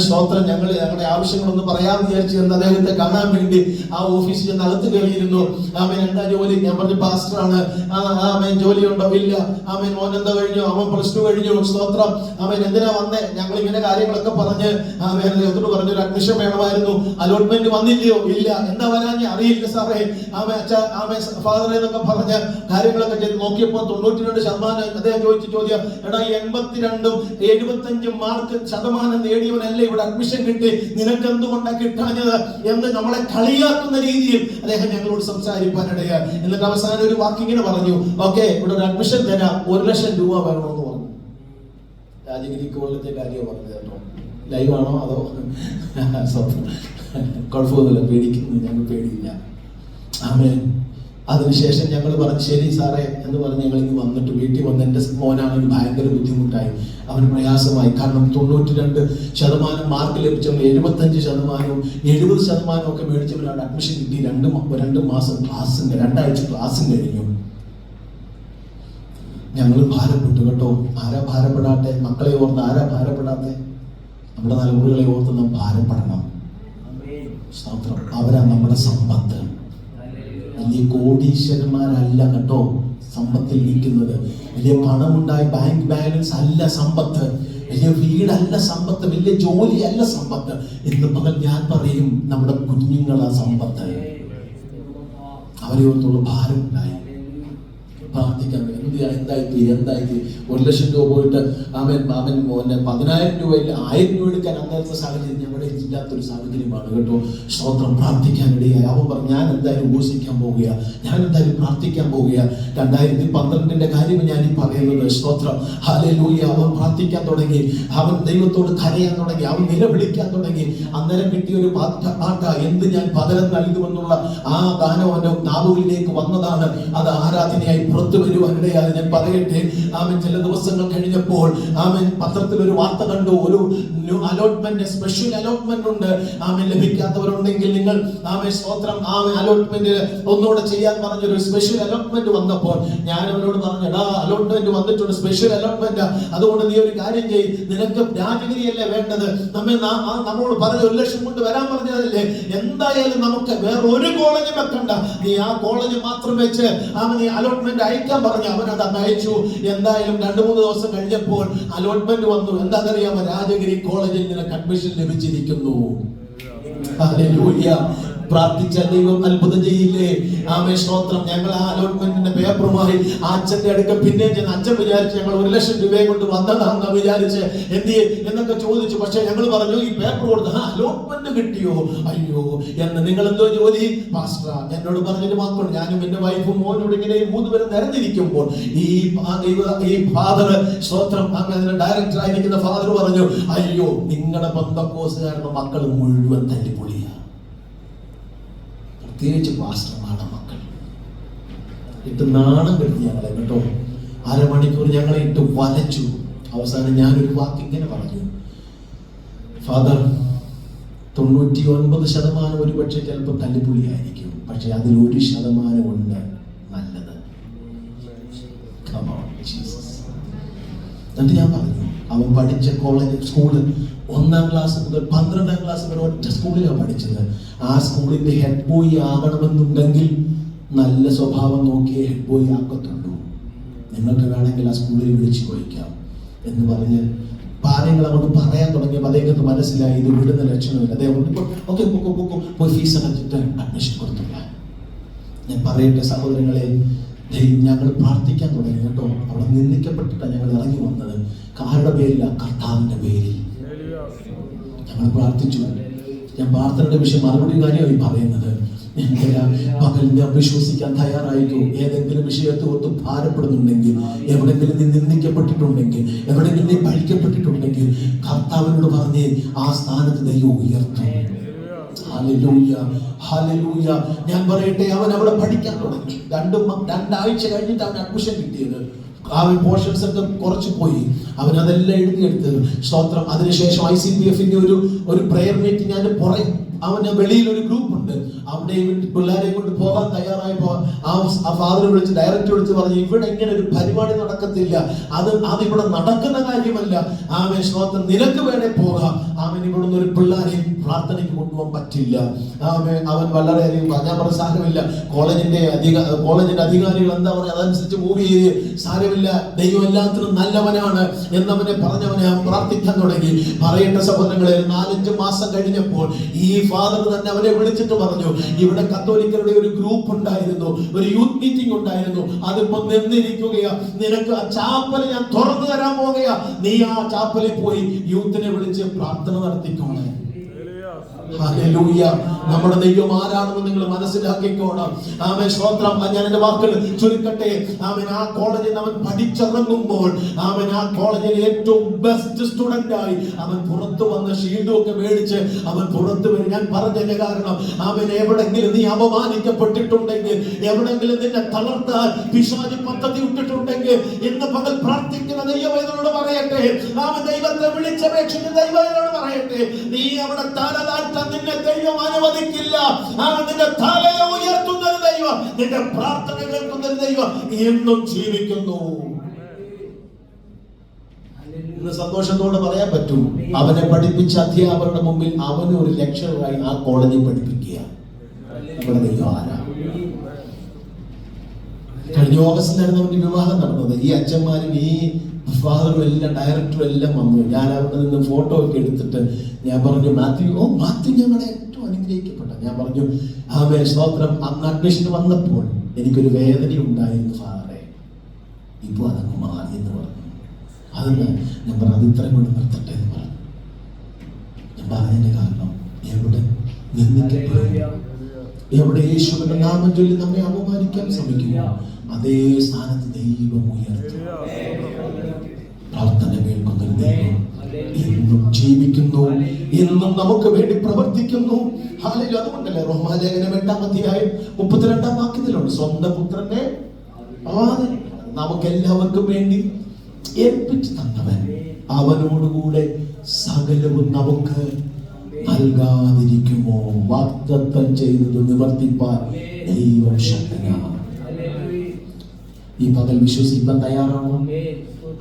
സ്തോത്രം ഞങ്ങളുടെ ആവശ്യങ്ങളൊന്ന് പറയാമെന്ന് വിചാരിച്ചു എന്ന് അദ്ദേഹത്തെ കാണാൻ വേണ്ടി ആ ഓഫീസിൽ ചെന്ന് അകത്ത് കയറിയിരുന്നു. എന്താ ജോലി? ഞാൻ പറഞ്ഞു പാസ്റ്ററാണ്. ജോലി ഉണ്ടോ? ഇല്ല. മോൻ എന്താ കഴിഞ്ഞു? അവൻ പ്ലസ് ടു കഴിഞ്ഞു. സ്തോത്രം. എന്തിനാ വന്നേ? ഞങ്ങൾ ഇങ്ങനെ കാര്യങ്ങളൊക്കെ പറഞ്ഞ് അദ്ദേഹത്തോട് പറഞ്ഞു, ഒരു അഡ്മിഷൻ വേണമായിരുന്നു. അലോട്ട്മെന്റ് വന്നില്ലയോ? ഇല്ല. എന്താ വരാഞ്ഞ? അറിയില്ല സാറേ. ഫാദറെ എന്നൊക്കെ പറഞ്ഞ് കാര്യങ്ങളൊക്കെ ചെയ്ത് നോക്കിയപ്പോൾ 92%. അദ്ദേഹം ചോദിച്ച ചോദ്യം, എടാ 82ഉം 75 മാർക്ക് ശതമാനം നേടിയവനല്ലേ ഇവിടെ അഡ്മിഷൻ കിട്ടി, നിനക്ക് എന്തുകൊണ്ടാണ് കിട്ടാഞ്ഞത് എന്ന് നമ്മളെ കളിയാക്കുന്ന രീതിയിൽ അദ്ദേഹം ഞങ്ങളോട് സംസാരിക്കാനിടയായി. എന്നിട്ട് അവസാനം ഒരു വാക്കിങ്ങനെ പറഞ്ഞു, ഓക്കെ, ഇവിടെ ഒരു അഡ്മിഷൻ തരാം, 1 ലക്ഷം രൂപ വേണമെന്ന് പറഞ്ഞു. രാജഗിരി കോളേജിന്റെ കാര്യം പറഞ്ഞത് കേട്ടോ. ലൈവാണോ അതോ കുഴപ്പമൊന്നുമില്ല, പേടിക്കുന്നു, ഞങ്ങൾ പേടിയില്ല. ആമേൻ. അതിനുശേഷം ഞങ്ങൾ പറഞ്ഞു ശരി സാറേ എന്ന് പറഞ്ഞ് ഞങ്ങൾ ഇങ്ങ് വന്നിട്ട് വീട്ടിൽ വന്ന് എൻ്റെ മോനാണെങ്കിൽ ഭയങ്കര ബുദ്ധിമുട്ടായി, അവന് പ്രയാസമായി. കാരണം 92% മാർക്ക് ലഭിച്ചവർ 75%, 70% ഒക്കെ മേടിച്ചവരാണ് അഡ്മിഷൻ കിട്ടി. 2 മാസം ക്ലാസ്സും 2 ആഴ്ച ക്ലാസ്സും കഴിഞ്ഞു. ഞങ്ങൾ ഭാരപ്പെട്ടു കേട്ടോ. ആരാ ഭാരപ്പെടാത്തെ? മക്കളെ ഓർത്ത് ആരാ ഭാരപ്പെടാത്തെ? നമ്മുടെ തലമുറകളെ ഓർത്ത് നാം ഭാരപ്പെടണം. അവരാ നമ്മുടെ സമ്പത്ത്. വലിയ കോടീശ്വരന്മാരല്ല കേട്ടോ സമ്പത്തിൽ നിൽക്കുന്നത്. വലിയ പണമുണ്ടായി ബാങ്ക് ബാലൻസ് അല്ല സമ്പത്ത്. വലിയ വീടല്ല സമ്പത്ത്. വലിയ ജോലി അല്ല സമ്പത്ത്. ഇന്ന് പകൽ ഞാൻ പറയും, നമ്മുടെ കുഞ്ഞുങ്ങളാ സമ്പത്ത്. അവരെ ഓർത്തുള്ള ഭാരം ഉണ്ടായി. പ്രാർത്ഥിക്കാൻ എന്തായി 1 ലക്ഷം രൂപ പോയിട്ട് അവൻ 10,000 രൂപയിൽ 1000 രൂപ എടുക്കാൻ അന്നേരത്തെ സാഹചര്യം ഞങ്ങളുടെ ഇല്ലാത്തൊരു സാഹചര്യമാണ് കേട്ടോ. സ്തോത്രം. പ്രാർത്ഥിക്കാനിടയായി. അവൻ പറഞ്ഞു, ഞാൻ എന്തായാലും ഉപസിക്കാൻ പോവുക, ഞാൻ എന്തായാലും പ്രാർത്ഥിക്കാൻ പോവുക. 2012 കാര്യം ഞാൻ ഈ പറയുന്നത്. സ്തോത്രം. ഹല്ലേലൂയ. അവൻ പ്രാർത്ഥിക്കാൻ തുടങ്ങി, അവൻ ദൈവത്തോട് കരയാൻ തുടങ്ങി, അവൻ നിലവിളിക്കാൻ തുടങ്ങി. അന്നേരം കിട്ടിയ ഒരു പാട്ട എന്ത് ഞാൻ പകരം നൽകുമെന്നുള്ള ആ ഗാനം അവന്റെ നാവുകളിലേക്ക് വന്നതാണ്. അത് ആരാധനയായി പുറത്തു വരുവാനിടയായി. ഞാൻ പറയട്ടെ, ചില ദിവസങ്ങൾ കഴിഞ്ഞപ്പോൾ പത്രത്തിൽ ഒരു വാർത്ത കണ്ടു. ഒരു അലോട്ട്മെന്റ്, സ്പെഷ്യൽ അലോട്ട്മെന്റ് ഉണ്ട്. ലഭിക്കാത്തവരുണ്ടെങ്കിൽ നിങ്ങൾ സ്തോത്രം അലോട്ട്മെന്റ് ഒന്നുകൂടെ ചെയ്യാൻ പറഞ്ഞൊരു സ്പെഷ്യൽ അലോട്ട്മെന്റ് വന്നപ്പോൾ ഞാൻ അവരോട് പറഞ്ഞടാ, അലോട്ട്മെന്റ് വന്നിട്ടുണ്ട്, സ്പെഷ്യൽ അലോട്ട്മെന്റ്. അതുകൊണ്ട് നീ ഒരു കാര്യം ചെയ്യ്, നിനക്ക് രാജഗിരിയല്ലേ വേണ്ടത്, നമ്മളോട് പറഞ്ഞ 1 ലക്ഷം കൊണ്ട് വരാൻ പറഞ്ഞതല്ലേ, എന്തായാലും നമുക്ക് വേറെ ഒരു കോളേജ് വെക്കണ്ട, നീ ആ കോളേജ് മാത്രം വെച്ച് നീ അലോട്ട്മെന്റ് അയക്കാൻ പറഞ്ഞു. അവൻ അത് അയച്ചു. എന്തായാലും 2-3 ദിവസം കഴിഞ്ഞപ്പോൾ അലോട്ട്മെന്റ് വന്നു. എന്താണെന്നറിയാമോ? രാജഗിരി കോളേജിൽ നിനക്ക് അഡ്മിഷൻ ലഭിച്ചിരിക്കുന്നു. ഹല്ലേലൂയ. പ്രാർത്ഥിച്ച ദൈവം അത്ഭുതം ചെയ്യില്ലേ? സ്തോത്രം. ഞങ്ങൾ ആ അലോട്ട്മെന്റിന്റെ പേപ്പറുമായി അച്ഛന്റെ അടുക്ക പിന്നെ ചെന്ന് അച്ഛൻ വിചാരിച്ച് ഞങ്ങൾ 1 ലക്ഷം രൂപയെ കൊണ്ട് വന്നതാണെന്ന് വിചാരിച്ച് എന്ത് എന്നൊക്കെ ചോദിച്ചു. പക്ഷെ ഞങ്ങൾ പറഞ്ഞു, ഈ പേപ്പർ കൊടുത്ത് അലോട്ട്മെന്റ് കിട്ടിയോ? അയ്യോ എന്ന്. നിങ്ങൾ എന്തോ ജോലി? പാസ്റ്റർ. എന്നോട് പറഞ്ഞിട്ട് മാത്രം ഞാനും എന്റെ വൈഫും മോനോട് ഇങ്ങനെ 3 പേരും നിരന്നിരിക്കുമ്പോൾ ഈ ഫാദർ, സ്തോത്രം, അങ്ങനെ ഡയറക്ടർ ആയിരിക്കുന്ന ഫാദർ പറഞ്ഞു, അയ്യോ നിങ്ങളുടെ പെന്തക്കോസ്തുകാരുടെ മക്കൾ മുഴുവൻ തല്ലിപ്പൊളിയാ, പ്രത്യേകിച്ച് പാസ്റ്റർമാരുടെ മക്കൾ. ഇട്ട് നാണം കെടുത്തി ഞങ്ങളെ കേട്ടോ. 1/2 മണിക്കൂർ ഞങ്ങളെ ഇട്ട് വലച്ചു. അവസാനം ഞാനൊരു വാക്ക് ഇങ്ങനെ പറഞ്ഞു, ഫാദർ, 99% ഒരു പക്ഷേ ചിലപ്പോൾ തല്ലിപ്പുള്ളിയായിരിക്കും, പക്ഷെ അതിൽ 1% ഉണ്ട് നല്ലത്. എന്നിട്ട് ഞാൻ പറഞ്ഞു, അവൻ പഠിച്ച കോളേജ് സ്കൂള് 1ാം ക്ലാസ് മുതൽ 12ാം ക്ലാസ് വരെ ഒറ്റ സ്കൂളിലാണ് പഠിച്ചത്. ആ സ്കൂളിന്റെ ഹെഡ് ബോയ് ആകണമെന്നുണ്ടെങ്കിൽ നല്ല സ്വഭാവം നോക്കിയേ ഹെഡ് ബോയ് ആക്കത്തുള്ളൂ. നിങ്ങൾക്ക് വേണമെങ്കിൽ ആ സ്കൂളിൽ വിളിച്ചു ചോദിക്കാം എന്ന് പറഞ്ഞ് കാര്യങ്ങൾ അങ്ങോട്ട് പറയാൻ തുടങ്ങിയപ്പോൾ അദ്ദേഹത്തിന് മനസ്സിലായി ഇത് വിടുന്ന ലക്ഷണമില്ല. അദ്ദേഹം ഓക്കെ പോയി ഫീസ് അടച്ചിട്ട് അഡ്മിഷൻ കൊടുത്തില്ല. ഞാൻ പറയട്ടെ സഹോദരങ്ങളെ, ഞങ്ങൾ പ്രാർത്ഥിക്കാൻ തുടങ്ങി കേട്ടോ. അവിടെ നിന്ദിക്കപ്പെട്ടിട്ടാണ് ഞങ്ങൾ ഇറങ്ങി വന്നത്. ആരുടെ പേരില്ല? കർത്താവിന്റെ പേരിൽ ഞങ്ങൾ പ്രാർത്ഥിച്ചു. ഞാൻ പ്രാർത്ഥനയുടെ വിഷയം മറുപടി കാര്യമായി പറയുന്നത്. പകൽ ഞാൻ വിശ്വസിക്കാൻ തയ്യാറായിക്കോ. ഏതെങ്കിലും വിഷയത്തെ ഓർത്ത് ഭാരപ്പെടുന്നുണ്ടെങ്കിൽ, എവിടെങ്കിലും നീ നിന്ദിക്കപ്പെട്ടിട്ടുണ്ടെങ്കിൽ, എവിടെങ്കിലും നീ പഴിക്കപ്പെട്ടിട്ടുണ്ടെങ്കിൽ, കർത്താവിനോട് പറഞ്ഞേ ആ സ്ഥാനത്ത് ദൈവം ഉയർത്തും. Hallelujah, hallelujah. ഞാൻ പറയട്ടെ, അവൻ അവിടെ പഠിക്കാൻ തുടങ്ങി. 2 ആഴ്ച കഴിഞ്ഞിട്ട് അവൻ അഡ്മിഷൻ കിട്ടിയത്. അവൻ പോർഷൻസ് ഒക്കെ കുറച്ച് പോയി. അവൻ അതെല്ലാം എഴുതിയെടുത്ത് സ്തോത്രം. അതിനുശേഷം ICPF-ന്റെ ഒരു പ്രെയർ മീറ്റിംഗ് അതിന് പുറകെ അവന് വെളിയിൽ ഒരു ഗ്രൂപ്പ് ഉണ്ട്. അവിടെ പിള്ളേരെ കൊണ്ട് പോകാൻ തയ്യാറായപ്പോ ആ ഫാദർ വിളിച്ച് ഡയറക്റ്റ് വിളിച്ച് പറഞ്ഞു, ഇവിടെ ഇങ്ങനെ ഒരു പരിപാടി നടക്കത്തില്ല, അതിവിടെ നടക്കുന്ന കാര്യമല്ല. ആമേൻ, സ്തോത്രം, നിനക്ക് വേണേ പോകാം. ആമേൻ, ഇവിടുന്ന് ഒരു പിള്ളേരെ പ്രാർത്ഥനയ്ക്ക് കൊണ്ടുപോകാൻ പറ്റില്ല. ആമേൻ, അവൻ വളരെയധികം ഞാൻ പറഞ്ഞ സാരമില്ല, കോളേജിന്റെ അധികാരികൾ എന്താ പറയുക അതനുസരിച്ച് മൂവ് ചെയ്ത് സാരമില്ല, ദൈവം എല്ലാത്തിനും നല്ലവനാണ് എന്നവനെ പറഞ്ഞവനെ പ്രാർത്ഥിക്കാൻ തുടങ്ങി. പറയേണ്ട സഹോദരങ്ങളെ, 4-5 മാസം കഴിഞ്ഞപ്പോൾ ഈ ഫാദർ തന്നെ അവനെ വിളിച്ചിട്ട് പറഞ്ഞു, ഇവിടെ കത്തോലിക്കരുടെ ഒരു ഗ്രൂപ്പ് ഉണ്ടായിരുന്നു, ഒരു യൂത്ത് മീറ്റിംഗ് ഉണ്ടായിരുന്നു, അതിപ്പോ നിന്നിരിക്കുകയാ. നിനക്ക് ആ ചാപ്പൽ ഞാൻ തുറന്നു തരാൻ പോകുകയാ. നീ ആ ചാപ്പലിൽ പോയി യൂത്തിനെ വിളിച്ച് പ്രാർത്ഥന നടത്തിക്കോണേ. ഹല്ലേലൂയ. നമ്മുടെ ദൈവം ആരാണെന്ന് നിങ്ങൾ മനസ്സിലാക്കിക്കോണം. ആമേൻ, സ്തോത്രം. ഞാൻ എന്റെ വാക്കുകൾ ചുരുക്കട്ടെ. ആമേൻ, ആ കോളേജിൽ അവൻ പഠിച്ചിറങ്ങുമ്പോൾ, ആമേൻ, ആ കോളേജിൽ ഏറ്റവും ബെസ്റ്റ് സ്റ്റുഡന്റ് ആയി അവൻ പുറത്തു വന്ന് ഷീൽഡും ഒക്കെ മേടിച്ച് അവൻ പുറത്തു വരും. ഞാൻ പറഞ്ഞതിന്റെ കാരണം, ആമേൻ, എവിടെങ്കിലും നീ അപമാനിക്കപ്പെട്ടിട്ടുണ്ടെങ്കിൽ, എവിടെങ്കിലും നിന്നെ തളർത്താൻ പിശാച് പദ്ധതി ഇട്ടിട്ടുണ്ടെങ്കിൽ, ഇന്ന് പകൽ പ്രാർത്ഥിക്കുന്ന ദൈവവേദനോട് പറയട്ടെ, ആമേൻ, ദൈവത്തെ വിളിച്ചപേക്ഷിക്കുന്ന ദൈവവേദനോട് പറയട്ടെ, നീ അവിടെ താഴ്ത്താൻ നിന്നെ ദൈവം അനുവദിക്കില്ല. നിന്റെ തലയെ ഉയർത്തുന്ന ദൈവം, നിന്റെ പ്രാർത്ഥന കേൾക്കുന്ന ദൈവം എന്നും ജീവിക്കുന്നു. ഇന്ന് സന്തോഷത്തോടെ പറയാൻ പറ്റും, അവനെ പഠിപ്പിച്ച അധ്യാപകരുടെ മുമ്പിൽ അവന് ഒരു ലെക്ചറായി ആ കോളേജിൽ പഠിപ്പിക്കുക. നമ്മുടെ ദൈവം ആരാ? കഴിഞ്ഞ ഓഗസ്റ്റിലായിരുന്നു അവന്റെ വിവാഹം നടന്നത്. ഈ അച്ഛന്മാരും ഈ ഫാദറും എല്ലാം ഡയറക്ടറും എല്ലാം വന്നു. ഞാൻ അവിടെ നിന്ന് ഫോട്ടോ ഒക്കെ എടുത്തിട്ട് ഞാൻ പറഞ്ഞു, മാത്യു ഞങ്ങളുടെ ഏറ്റവും അനുഗ്രഹിക്കപ്പെട്ട. ഞാൻ പറഞ്ഞു, ആമേൻ, സ്തോത്രം. അന്ന് അഡ്മിഷന് വന്നപ്പോൾ എനിക്കൊരു വേദന ഉണ്ടായിരുന്നു ഫാദറെ, ഇപ്പൊ അതങ്ങ് മാറി എന്ന് പറഞ്ഞു. അതെന്താ? ഞാൻ പറഞ്ഞു, അത് ഇത്രയും കൊണ്ട് നിർത്തട്ടെ എന്ന് പറഞ്ഞു. ഞാൻ പറഞ്ഞതിന്റെ കാരണം, എവിടെ നിന്ദിക്കപ്പെടുന്നു, എവിടെ യേശുവിന്റെ നാമം ചൊല്ലി നമ്മെ അപമാനിക്കാൻ ശ്രമിക്കുന്നു, അതേ സ്ഥാനത്ത് ദൈവം ഉയർത്തും. പ്രാർത്ഥന കേൾക്കുന്നൊരു ദൈവം എന്നും ജീവിക്കുന്നു, എന്നും നമുക്ക് വേണ്ടി പ്രവർത്തിക്കുന്നു. അതുകൊണ്ടല്ലേ റോമാലേഖനം 8-ാം അധ്യായം 32-ാം വാക്യത്തിലുണ്ട്, സ്വന്തം പുത്രനെ നമുക്കെല്ലാവർക്കും വേണ്ടി ഏൽപ്പിച്ചു തന്നവൻ അവനോടുകൂടെ സകലവും നമുക്ക് നൽകാതിരിക്കുമോ? വാഗ്ദത്തം ചെയ്തത് നിവർത്തിപ്പാൻ ദൈവം ശക്തനാണ്. ഈ പകൽ വിശ്വസിക്കാൻ തയ്യാറാണോ?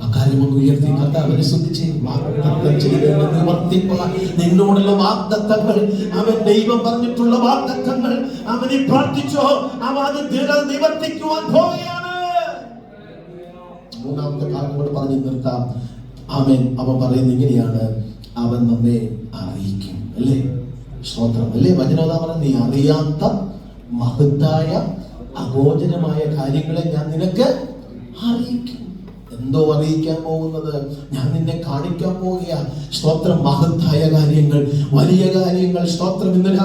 അക്കാര്യമൊന്ന് ഉയർത്തി കർത്താവിനെ സ്തുതിച്ച് വാഗ്ദത്തം ചെയ്തത് നിവർത്തിപ്പാൻ നിന്നോടുള്ള വാഗ്ദത്തങ്ങൾ, അവൻ ദൈവം പറഞ്ഞിട്ടുള്ള വാഗ്ദത്തങ്ങൾ അവനെ പ്രാർത്ഥിച്ചോ, അവൻ അത് നിവർത്തിക്കുവാൻ പോവുകയാണ്. 3-ാമത്തെ ഭാഗം കൂടെ പറഞ്ഞു നിർത്താം. ആമേൻ. അവൻ പറയുന്നത് ഇങ്ങനെയാണ്, അവൻ നമ്മെ അറിയിക്കും. അല്ലേ? സ്തോത്രം. അല്ലേ? വചനോദാ പറഞ്ഞ, നീ അറിയാത്ത മഹത്തായ അഗോചരമായ കാര്യങ്ങളെ ഞാൻ നിനക്ക് അറിയിക്കും. എന്തോ അറിയിക്കാൻ പോകുന്നത്? ഞാൻ നിന്നെ കാണിക്കാൻ പോവുക. സ്തോത്രം. മഹത്തായ കാര്യങ്ങൾ, വലിയ കാര്യങ്ങൾ. സ്തോത്രം. ഇന്നലെ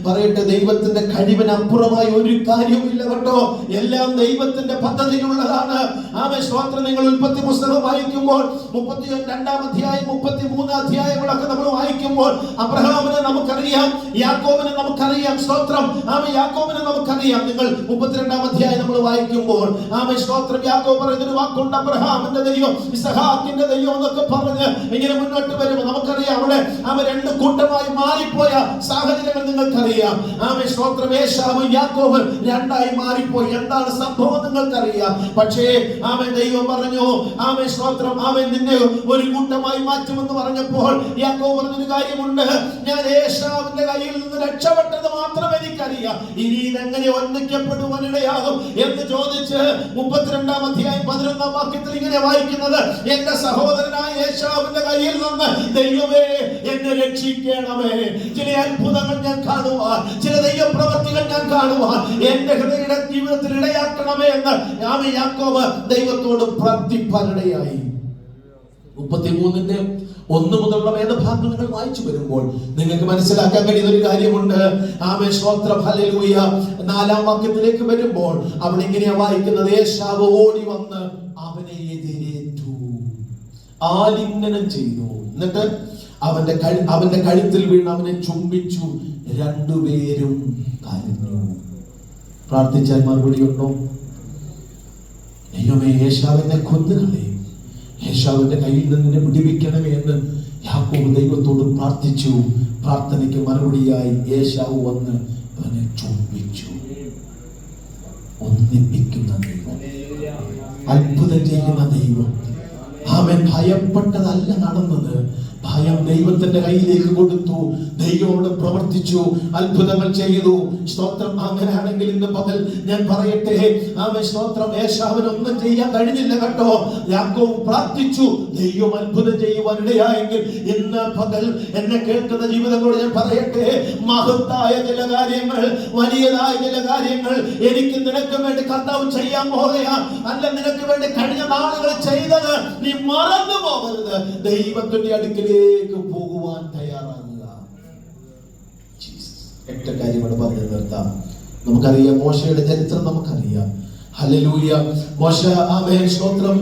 പറയട്ടെ, ദൈവത്തിന്റെ കഴിവിന് അപ്പുറമായി ഒരു കാര്യമില്ല കേട്ടോ. എല്ലാം ദൈവത്തിന്റെ പദ്ധതിയിലുള്ളതാണ്. ആമേൻ. സ്തോത്രം. നിങ്ങൾ ഉൽപ്പത്തി പുസ്തകം വായിക്കുമ്പോൾ 32-ാം അധ്യായം 33 അധ്യായങ്ങളൊക്കെ നമ്മൾ വായിക്കുമ്പോൾ അബ്രഹാമിനെ നമുക്കറിയാം, യാക്കോബിനെ നമുക്കറിയാം. സ്തോത്രം. ആമേൻ. യാക്കോബിനെ നമുക്കറിയാം. നിങ്ങൾ 32-ാം അധ്യായം നമ്മൾ വായിക്കുമ്പോൾ, ആമേൻ, സ്തോത്രം, യാക്കോബ് പറയുന്നൊരു വാക്കുണ്ട്, അബ്രഹാം അബ്രഹാമിന്റെ ദൈവം, ഇസഹാക്കിന്റെ ദൈവം എന്നൊക്കെ പറഞ്ഞ് ഇങ്ങനെ മുന്നോട്ട് വരുമ്പോൾ നമുക്കറിയാം അവിടെ അവ രണ്ട് കൂട്ടമായി മാറിപ്പോയ സാഹചര്യങ്ങൾ നിങ്ങൾക്കറിയാം. ആമേൻ സ്തോത്രം. ഏശാവ് യാക്കോബ് രണ്ടായി മാറിപ്പോയി. എന്താണ് സംഭവം നിങ്ങൾക്കറിയാം. പക്ഷേ ആമേൻ ദൈവം പറഞ്ഞു, ആമേൻ സ്തോത്രം, ആമേൻ നിന്നെ ഒരു കൂട്ടമായി മാറ്റുമെന്ന് പറഞ്ഞപ്പോൾ യാക്കോബ് പറഞ്ഞൊരു കാര്യമുണ്ട്, ഞാൻ ഏശാവിന്റെ കയ്യിൽ നിന്ന് രക്ഷപ്പെട്ടത് മാത്രം എനിക്കറിയാം, ഇനി ഇതെങ്ങനെ ഒന്നിക്കപ്പെടുവാനിടയാകും എന്ന് ചോദിച്ച് 32-ാം അധ്യായം 11-ാം വാക്യത്തിൽ ഇങ്ങനെ വായിക്കുന്നത്, എന്റെ സഹോദരനായ ഏശാവിന്റെ കയ്യിൽ നിന്ന് ദൈവമേ എന്നെ രക്ഷിക്കണമേ. ചില അത്ഭുതങ്ങൾ ഞാൻ കാണുവാൻ, ചില ദൈവപ്രവൃത്തികൾ ഞാൻ കാണുവാൻ എന്റെ ഹൃദയ ജീവിതത്തിൽ ഇടയാക്കണമേ എന്ന് യാക്കോബ് ദൈവത്തോട് പ്രാർത്ഥിപ്പാനിടയായി. 33-ന്റെ 1 മുതലുള്ള വേദഭാഗങ്ങൾ നിങ്ങൾ വായിച്ചു വരുമ്പോൾ നിങ്ങൾക്ക് മനസ്സിലാക്കാൻ കഴിയുന്ന ഒരു കാര്യമുണ്ട്. ആമേൻ സ്തോത്രം. ഹല്ലേലൂയ. 4-ാം വാക്യത്തിലേക്ക് വരുമ്പോൾ അവിടെ ഇങ്ങനെയാ വായിക്കുന്നത്, ഏശാവ് ഓടി വന്ന് അവനെ എതിരേറ്റു, ആലിംഗനം ചെയ്തു, എന്നിട്ട് അവന്റെ കഴുത്തിൽ വീണ് അവനെ ചുംബിച്ചു, രണ്ടുപേരും കരഞ്ഞു. പ്രാർത്ഥിച്ചാൽ മറുപടി ഉണ്ടോ? ദൈവമേ, യേശാവിനെ കൊന്നുകളയും, യേശാവിന്റെ കയ്യിൽ നിന്ന് വിടുവിക്കണമേ എന്ന് യാക്കോബ് ദൈവത്തോട് പ്രാർത്ഥിച്ചു. പ്രാർത്ഥനയ്ക്ക് മറുപടിയായി ഏശാവ് വന്ന് അവനെ ചുംബിച്ചു. ഒന്നിപ്പിക്കുന്ന ദൈവം, അത്ഭുതം ചെയ്യുന്ന ദൈവം. അവൻ ഭയപ്പെട്ടതല്ല നടന്നത്, ഭയം ദൈവത്തിന്റെ കയ്യിലേക്ക് കൊടുത്തു. ദൈവത്തോട് പ്രവർത്തിച്ചു, അത്ഭുതങ്ങൾ ചെയ്തു. സ്തോത്രം. അങ്ങനെയാണെങ്കിൽ ഇന്ന് പകൽ ഞാൻ പറയട്ടെ, ആമേൻ സ്തോത്രം, ഏശാവിനൊന്നും ചെയ്യാൻ കഴിഞ്ഞില്ല കേട്ടോ. യാക്കോബ് പ്രാർത്ഥിച്ചു, ദൈവം അത്ഭുതം ചെയ്യുവാനിടയായെങ്കിൽ ഇന്ന് പകൽ എന്നെ കേൾക്കുന്ന ജീവിതങ്ങളോട് ഞാൻ പറയട്ടെ, മഹത്തായ ചില കാര്യങ്ങൾ, വലിയതായ ചില കാര്യങ്ങൾ എനിക്ക് നിനക്ക് വേണ്ടി കർത്താവ് ചെയ്യാൻ പോകുകയാ. അല്ല, നിനക്ക് വേണ്ടി കഴിഞ്ഞ നാളുകൾ ചെയ്തത് നീ മറന്നു പോകരുത്. ദൈവത്തിന്റെ അടുക്കലേക്ക് പോകുവാൻ തയ്യാറാകുക. ഒറ്റ കാര്യം കൂടെ പറഞ്ഞു നിർത്താം. നമുക്കറിയാം, മോശയുടെ ചരിത്രം നമുക്കറിയാം. ഹല്ലേലൂയ. മോശ ആമേൻ സ്തോത്രം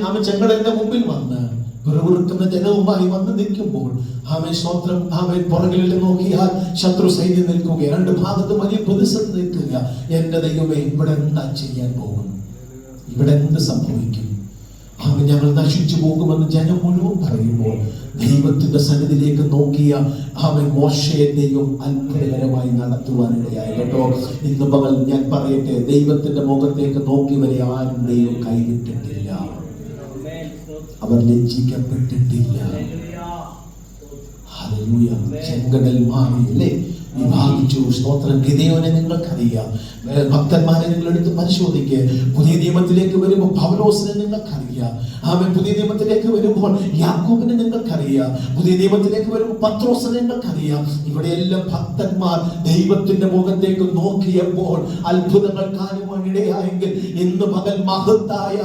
അവൻ ചെങ്കടലിന്റെ മുമ്പിൽ വന്ന് പിറുപിറുക്കുന്ന ജനവുമായി വന്ന് നിൽക്കുമ്പോൾ ആമേൻ സ്തോത്രം, ആമേൻ പുറകിൽ നോക്കിയാൽ ശത്രു സൈന്യം നിൽക്കുക, രണ്ട് ഭാഗത്തും വലിയ പ്രതിസന്ധി നിൽക്കുക. എന്റെ ദൈവമേ, ഇവിടെ എന്താ ചെയ്യാൻ പോകുന്നു? ഇവിടെ എന്ത് സംഭവിക്കും? അവൻ ഞങ്ങൾ നശിച്ചു പോകുമെന്ന് ജനം മുഴുവൻ പറയുമ്പോൾ ദൈവത്തിന്റെ സന്നിധിയിലേക്ക് നോക്കിയ അവൻ മോശയെ ദൈവം അത്ഭുതകരമായി നടത്തുവാനിടയായി കേട്ടോ. ഇന്ന് പകൽ ഞാൻ പറയട്ടെ, ദൈവത്തിന്റെ മുഖത്തേക്ക് നോക്കിയവരെ ആരും ദൈവം കൈവിട്ടിട്ടില്ല, അവർ ലജ്ജിക്കപ്പെട്ടിട്ടില്ല. ഹല്ലേലൂയ. ചെങ്കടൽ മാറിയില്ലേ, വിഭാഗിച്ചു. സ്തോത്രം. ഗിദെയോനെ നിങ്ങൾക്കറിയാം, ഭക്തന്മാരെ നിങ്ങൾ എടുത്ത് പരിശോധിക്കുക. പുതിയ നിയമത്തിലേക്ക് വരുമ്പോൾ പൗലോസിനെ നിങ്ങൾക്കറിയാം. ആമേൻ. പുതിയ നിയമത്തിലേക്ക് വരുമ്പോൾ യാക്കോബിനെ നിങ്ങൾക്കറിയാം. പുതിയ നിയമത്തിലേക്ക് വരുമ്പോൾ പത്രോസിനെ നിങ്ങൾക്കറിയാം. ഇവിടെയെല്ലാം ഭക്തന്മാർ ദൈവത്തിന്റെ മുഖത്തേക്ക് നോക്കിയപ്പോൾ അത്ഭുതങ്ങൾ കാണുവാൻ ഇടയായെങ്കിൽ ഇന്ന് പകൽ മഹത്തായ,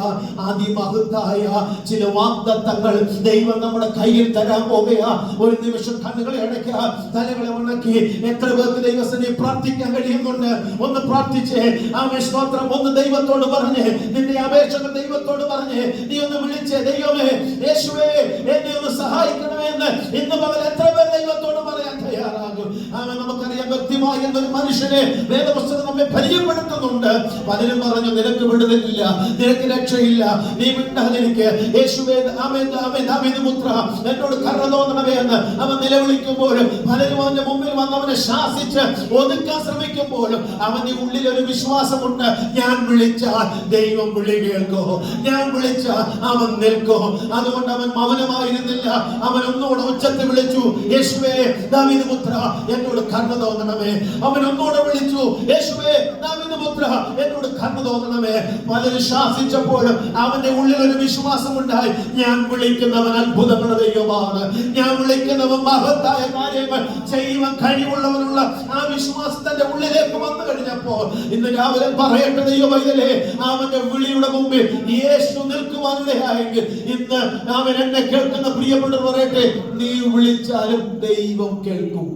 അതിമഹത്തായ ചില വാഗ്ദത്തങ്ങൾ ദൈവം നമ്മുടെ കയ്യിൽ തരാൻ പോകുക. ഒരു നിമിഷം കണ്ണുകളെ അടയ്ക്കുക, തലകളെ ഉണക്കി. എത്ര പേർക്ക് ദൈവസന്നിധിയിൽ പ്രാർത്ഥിക്കാൻ കഴിയുന്നുണ്ട്? ഒന്ന് പ്രാർത്ഥിച്ചേ. ആമേൻ സ്തോത്രം. ഒന്ന് ദൈവത്തോട് പറഞ്ഞേ, നിന്റെ അപേക്ഷകൾ ദൈവത്തോട് പറഞ്ഞേ. നീ ഒന്ന് വിളിച്ചേ, ദൈവമേ, യേശുവേ, എന്നെ ഒന്ന് സഹായിക്കണമേ എന്ന് ഇന്ന് പകൽ എത്ര പേർ ദൈവത്തോട് പറയാൻ തയ്യാറാകും? ആമേൻ. നമുക്കറിയാം, വ്യക്തിമായി എന്നൊരു മനുഷ്യനെ വേദപുസ്തകം നമ്മെ പരിചയപ്പെടുത്തുന്നുണ്ട്. പലരും പറഞ്ഞു, നിനക്ക് വിടുതലില്ല, നിനക്ക് രക്ഷയില്ല, നീ വിട്ടാലിരിക്കെ. യേശുവേ, ആമേൻ, ആമേൻ, ദാവീദ് പുത്ര, എന്നോട് കരുണ തോന്നണമേ എന്ന് അവൻ നിലവിളിക്കുമ്പോൾ പലരും അവന്റെ മുമ്പിൽ വന്ന് അവനെ ശാസിച്ച് ഒതുക്കാൻ ശ്രമിക്കുമ്പോഴും അവന്റെ ഉള്ളിൽ ഒരു വിശ്വാസമുണ്ട്, ഞാൻ വിളിച്ചാൽ ദൈവം വിളി കേൾക്കോ, ഞാൻ വിളിച്ചാൽ അവൻ നിൽക്കോ. അതുകൊണ്ട് അവൻ മൗനമായിരുന്നില്ല, അവൻ ഒന്നുകൂടെ ഉച്ചത്തിൽ വിളിച്ചു, യേശുവേ, ദാവീദ് പുത്ര, എന്നോട് കരുണ തോന്നണമേ. അവൻ ഒന്നുകൂടെ വിളിച്ചു, യേശുവേ, ദാവീദ് പുത്ര, എന്നോട് കരുണ തോന്നണമേ. പലരും ശാസിച്ചപ്പോഴും അവന്റെ ഉള്ളിൽ ഒരു വിശ്വാസമുണ്ടായി, ഞാൻ വിളിക്കുന്നവൻ അത്ഭുതങ്ങളുടെ ദൈവമാണ്, ഞാൻ വിളിക്കുന്നവൻ മഹത്തായ കാര്യങ്ങൾ ചെയ്യുവാൻ കഴിവുള്ളവനുള്ള ആ വിശ്വാസത്തിന്റെ ഉള്ളിലേക്ക് വന്നു കഴിഞ്ഞപ്പോൾ ഇന്ന് രാവിലെ പറയട്ടെ, ദൈവമൈതലേ, അവന്റെ വിളിയുടെ മുമ്പിൽ യേശു നിൽക്കുവാനിടയായെങ്കിൽ ഇന്ന് അവൻ എന്നെ കേൾക്കുന്ന പ്രിയപ്പെട്ടവർ പറയട്ടെ, നീ വിളിച്ചാലും ദൈവം കേൾക്കും.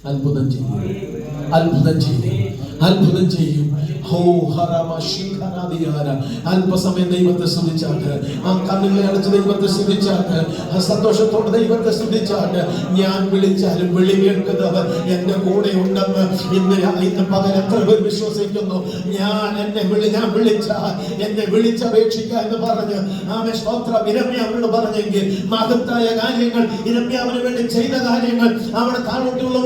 അത്ഭുതം ചെയ്യും, അത്ഭുതം ചെയ്യും, അത്ഭുതം ചെയ്യും. അല്പസമയം ദൈവത്തെ സ്തുതിച്ചാട്ട്, ആ കണ്ണുകളെ അടച്ച് ദൈവത്തെ സ്തുതിച്ചാട്ട്, ആ സന്തോഷത്തോടെ ദൈവത്തെ സ്തുതിച്ചാട്ട്, ഞാൻ വിളിച്ചാലും വിളി കേൾക്കുന്നവർ എന്റെ കൂടെ ഉണ്ടെന്ന് ഇന്ന് പകൽ എത്ര പേർ വിശ്വസിക്കുന്നു? ഞാൻ വിളിച്ചാൽ എന്നെ വിളിച്ചപേക്ഷിക്കുക എന്ന് പറഞ്ഞ് ആമേൻ സ്തോത്രം ഇരമ്യാവിനോട് പറഞ്ഞെങ്കിൽ മഹത്തായ കാര്യങ്ങൾ, ഇരമ്യാവിന് വേണ്ടി ചെയ്ത കാര്യങ്ങൾ അവിടെ താഴോട്ടുള്ള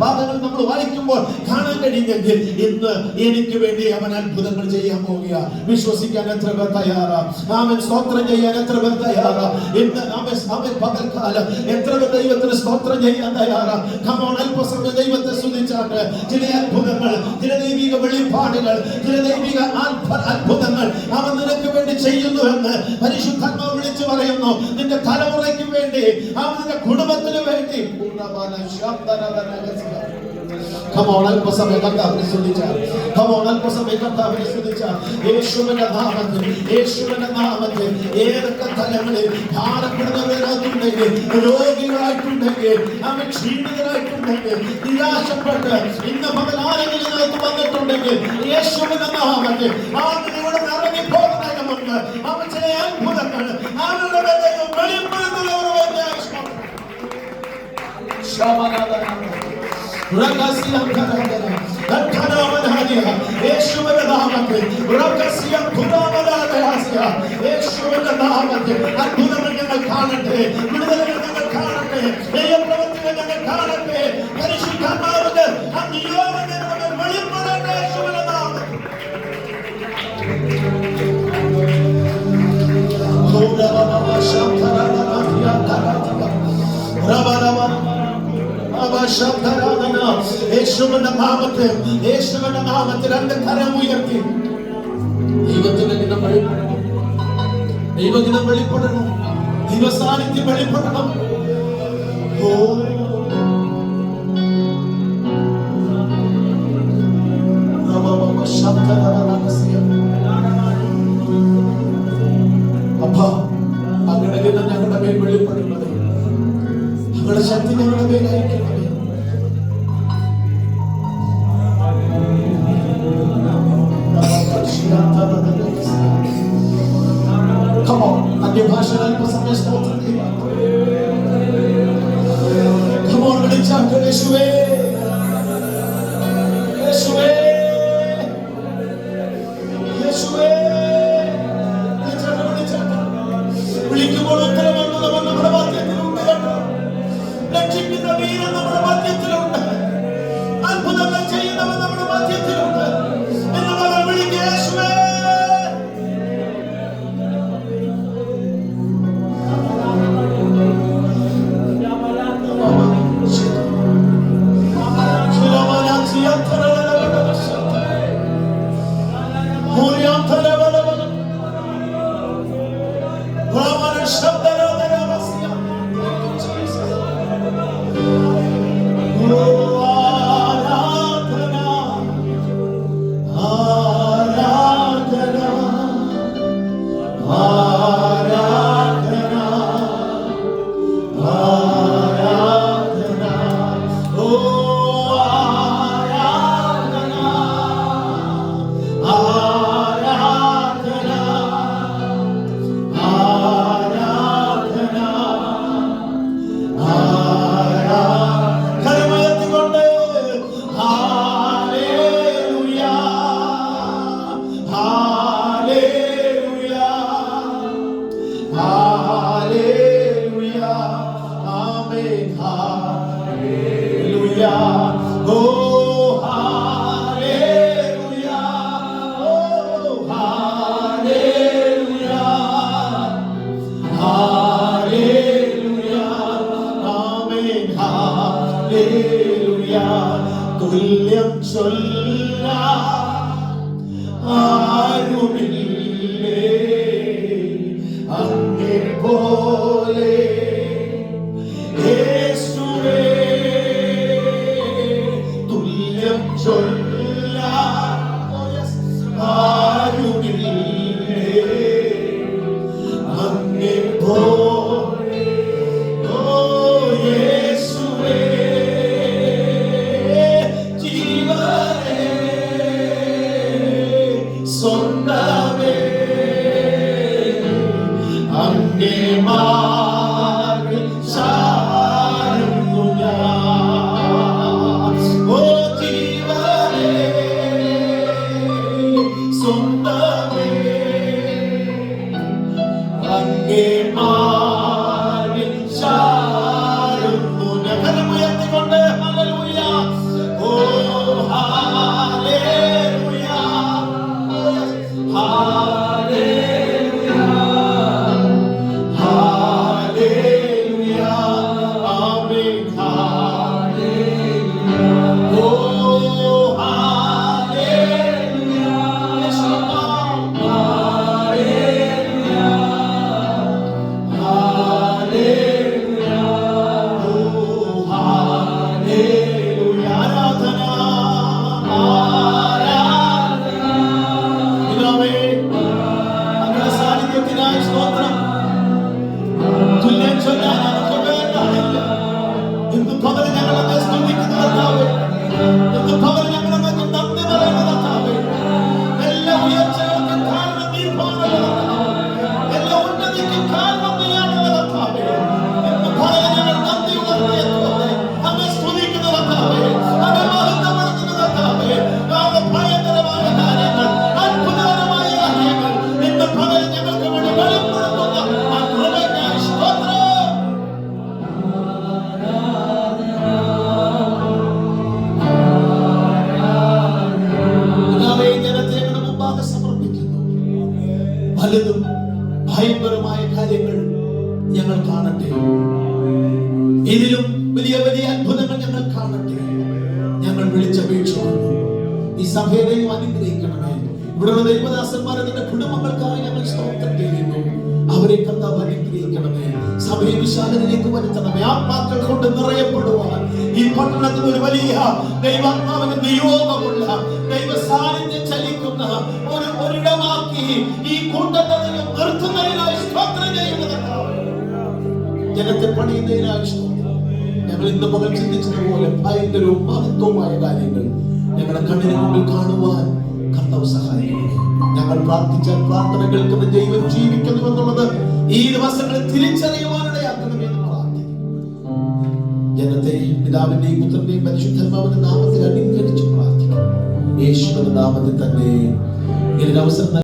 ഭാഗങ്ങൾ നമ്മൾ വായിക്കുമ്പോൾ കാണാൻ കഴിഞ്ഞെങ്കിൽ ഇന്ന് എനിക്ക് വേണ്ടി അവൻ അത്ഭുതങ്ങൾ ചെയ്യാൻ പോവുക. വിശ്വസിക്കാൻ എത്ര പേർ തയ്യാറാ? ആമേൻ സ്തോത്രം ചെയ്യാൻ എത്ര പേർ തയ്യാറാ? ഇന്ന് ആമേൻ പകൽക്കാലം എത്ര പേർ ദൈവത്തിന് സ്തോത്രം ചെയ്യാൻ തയ്യാറാ? കമോൺ, അല്പസമയം ദൈവത്തെ സ്തുതിച്ചാട്ട് ചില അത്ഭുതങ്ങൾ, ചില ദൈവിക വെളിപ്പാടുകൾ, ചില ദൈവിക അത്ഭുതങ്ങൾ അവൻ നിനക്ക് വേണ്ടി ചെയ്യുന്നുവെന്ന് പരിശുദ്ധാത്മാവ് വിളിച്ചു പറയുന്നു. നിന്റെ തലമുറയ്ക്ക് വേണ്ടി, അവൻ നിന്റെ കുടുംബത്തിന് വേണ്ടി. Come on, അല്പസമയം കർത്താവിനെ സ്തുതിച്ചാൽ, യേശുവിന്റെ നാമത്തിൽ ഏതൊക്കെ തലങ്ങളിൽ ഭാരപ്പെടുന്നവരായിട്ടുണ്ടെങ്കിൽ, രോഗികളായിട്ടുണ്ടെങ്കിൽ, അവൻ ക്ഷീണിതരായിട്ടുണ്ടെങ്കിൽ, നിരാശപ്പെട്ട് ഇന്ന് പകൽ ആരെങ്കിലും ഇതിനകത്ത് വന്നിട്ടുണ്ടെങ്കിൽ യേശുവിന്റെ നാമത്തിൽ അവൻ ഇവിടെ ഇറങ്ങി പോകുന്നതിന് മുൻപ് അവൻ ചില അത്ഭുതങ്ങൾ അവരുടെ വെളിപ്പെടുത്തുന്നവരുടെ യേശുവിന്റെ നാമത്തിൽ അത്ഭുതങ്ങൾ ഞങ്ങൾ കാണട്ടെ, വിടുതലുകൾ ഞങ്ങൾ കാണട്ടെ, ദൈവപ്രവൃത്തികൾ ഞങ്ങൾ കാണട്ടെ, പരിശുദ്ധാത്മാവിന്റെ ആ നിയോഗം ഞങ്ങൾ വെളിപ്പെടട്ടെ. യേശുവിന്റെ നാമത്തിൽ യേശുവിന്റെ നാമത്തിൽ രണ്ട് കരം ഉയർത്തി ദൈവദിനം വെളിപ്പെടണം, ദൈവസാന്നിധ്യം വെളിപ്പെടണം. അപ്പ അങ്ങയുടെ ദിനം ഞങ്ങളുടെ മേൽ വെളിപ്പെടുന്നത്, അങ്ങയുടെ ശക്തി ഞങ്ങളുടെ മേൽ അയക്കുന്നത്. Come on, അന്യഭാഷ അല്പസമയം സ്തോത്രം ചെയ്യാം. Come on, വിളിച്ചാട്ട് യേശുവേ, യേശുവേ, യേശുവേ. വിളിക്കുമ്പോൾ ഉത്തരവുള്ളവൻ നമ്മുടെ മധ്യത്തിലുണ്ട് കേട്ടോ. രക്ഷിക്കുന്ന വീരൻ നമ്മുടെ മധ്യത്തിലുണ്ട്. അത്ഭുതങ്ങൾ ചെയ്യുന്നവൻ നമ്മുടെ മധ്യത്തിലുണ്ട്. എന്ന് മകൾ വിളിക്കുക യേശുവേ. തുല്യം ചൊല്ല ആരുമില്ലേ അങ്ങേ പോലെ യേശുവേ. തുല്യം ചൊല്ല ആരുമില്ലേ അങ്ങേ പോലെ യേശുവേ. ജീവനേ കാണട്ടെ. ഞങ്ങൾ വിളിച്ചപേക്ഷിക്കുന്നു. ഈ സഭയെ ദൈവം അനുഗ്രഹിക്കണമേ. ഇവിടെയുള്ള ദൈവദാസന്മാരെ നിന്റെ കുടുംബങ്ങൾക്കായി ഞങ്ങൾ സ്തോത്രം ചെയ്യുന്നു. അവരെ കർത്താവ് അനുഗ്രഹിക്കണമേ. സഭയെ വിശാലതയിലേക്ക് വരുത്തണമേ. ആത്മാക്കൾ കൊണ്ട് നിറയപ്പെടുവാൻ ഈ പട്ടണത്തിൽ ഒരു വലിയ ദൈവാത്മാവിന്റെ നിയോഗമുള്ള ദൈവ സാന്നിധ്യം ചലിക്കുന്ന ഒരിടമാക്കി ഈ കൂട്ടത്തെ നിർത്തുന്നതിനായി സ്തോത്രം ചെയ്യുന്നത്. ജനത്തെ പണിയുന്നതിനായി സ്തോത്രം. ഞങ്ങൾ ഇന്ന് പകൽ ചിന്തിച്ചതുപോലെ ഭയങ്കരവും മഹത്വമായ കാര്യങ്ങൾ ഞങ്ങളുടെ കണ്ണിന് മുമ്പിൽ കാണുവാൻ കർത്താവ് സഹായിക്കുന്നു. ഞങ്ങൾ പ്രാർത്ഥിച്ച പ്രാർത്ഥന കേൾക്കുന്ന ദൈവം ജീവിക്കുന്നു എന്നുള്ളത് ഈ ദിവസങ്ങളിൽ തിരിച്ചറിയുവാനിടയാക്കണമെന്ന് പ്രാർത്ഥിക്കുന്നു. ജനത്തെ പിതാവിന്റെയും പുത്രന്റെയും പരിശുദ്ധാത്മാവിന്റെ നാമത്തിൽ അനുഗ്രഹിച്ച് പ്രാർത്ഥിക്കുന്നു. യേശുവിന്റെ നാമത്തിൽ തന്നെ.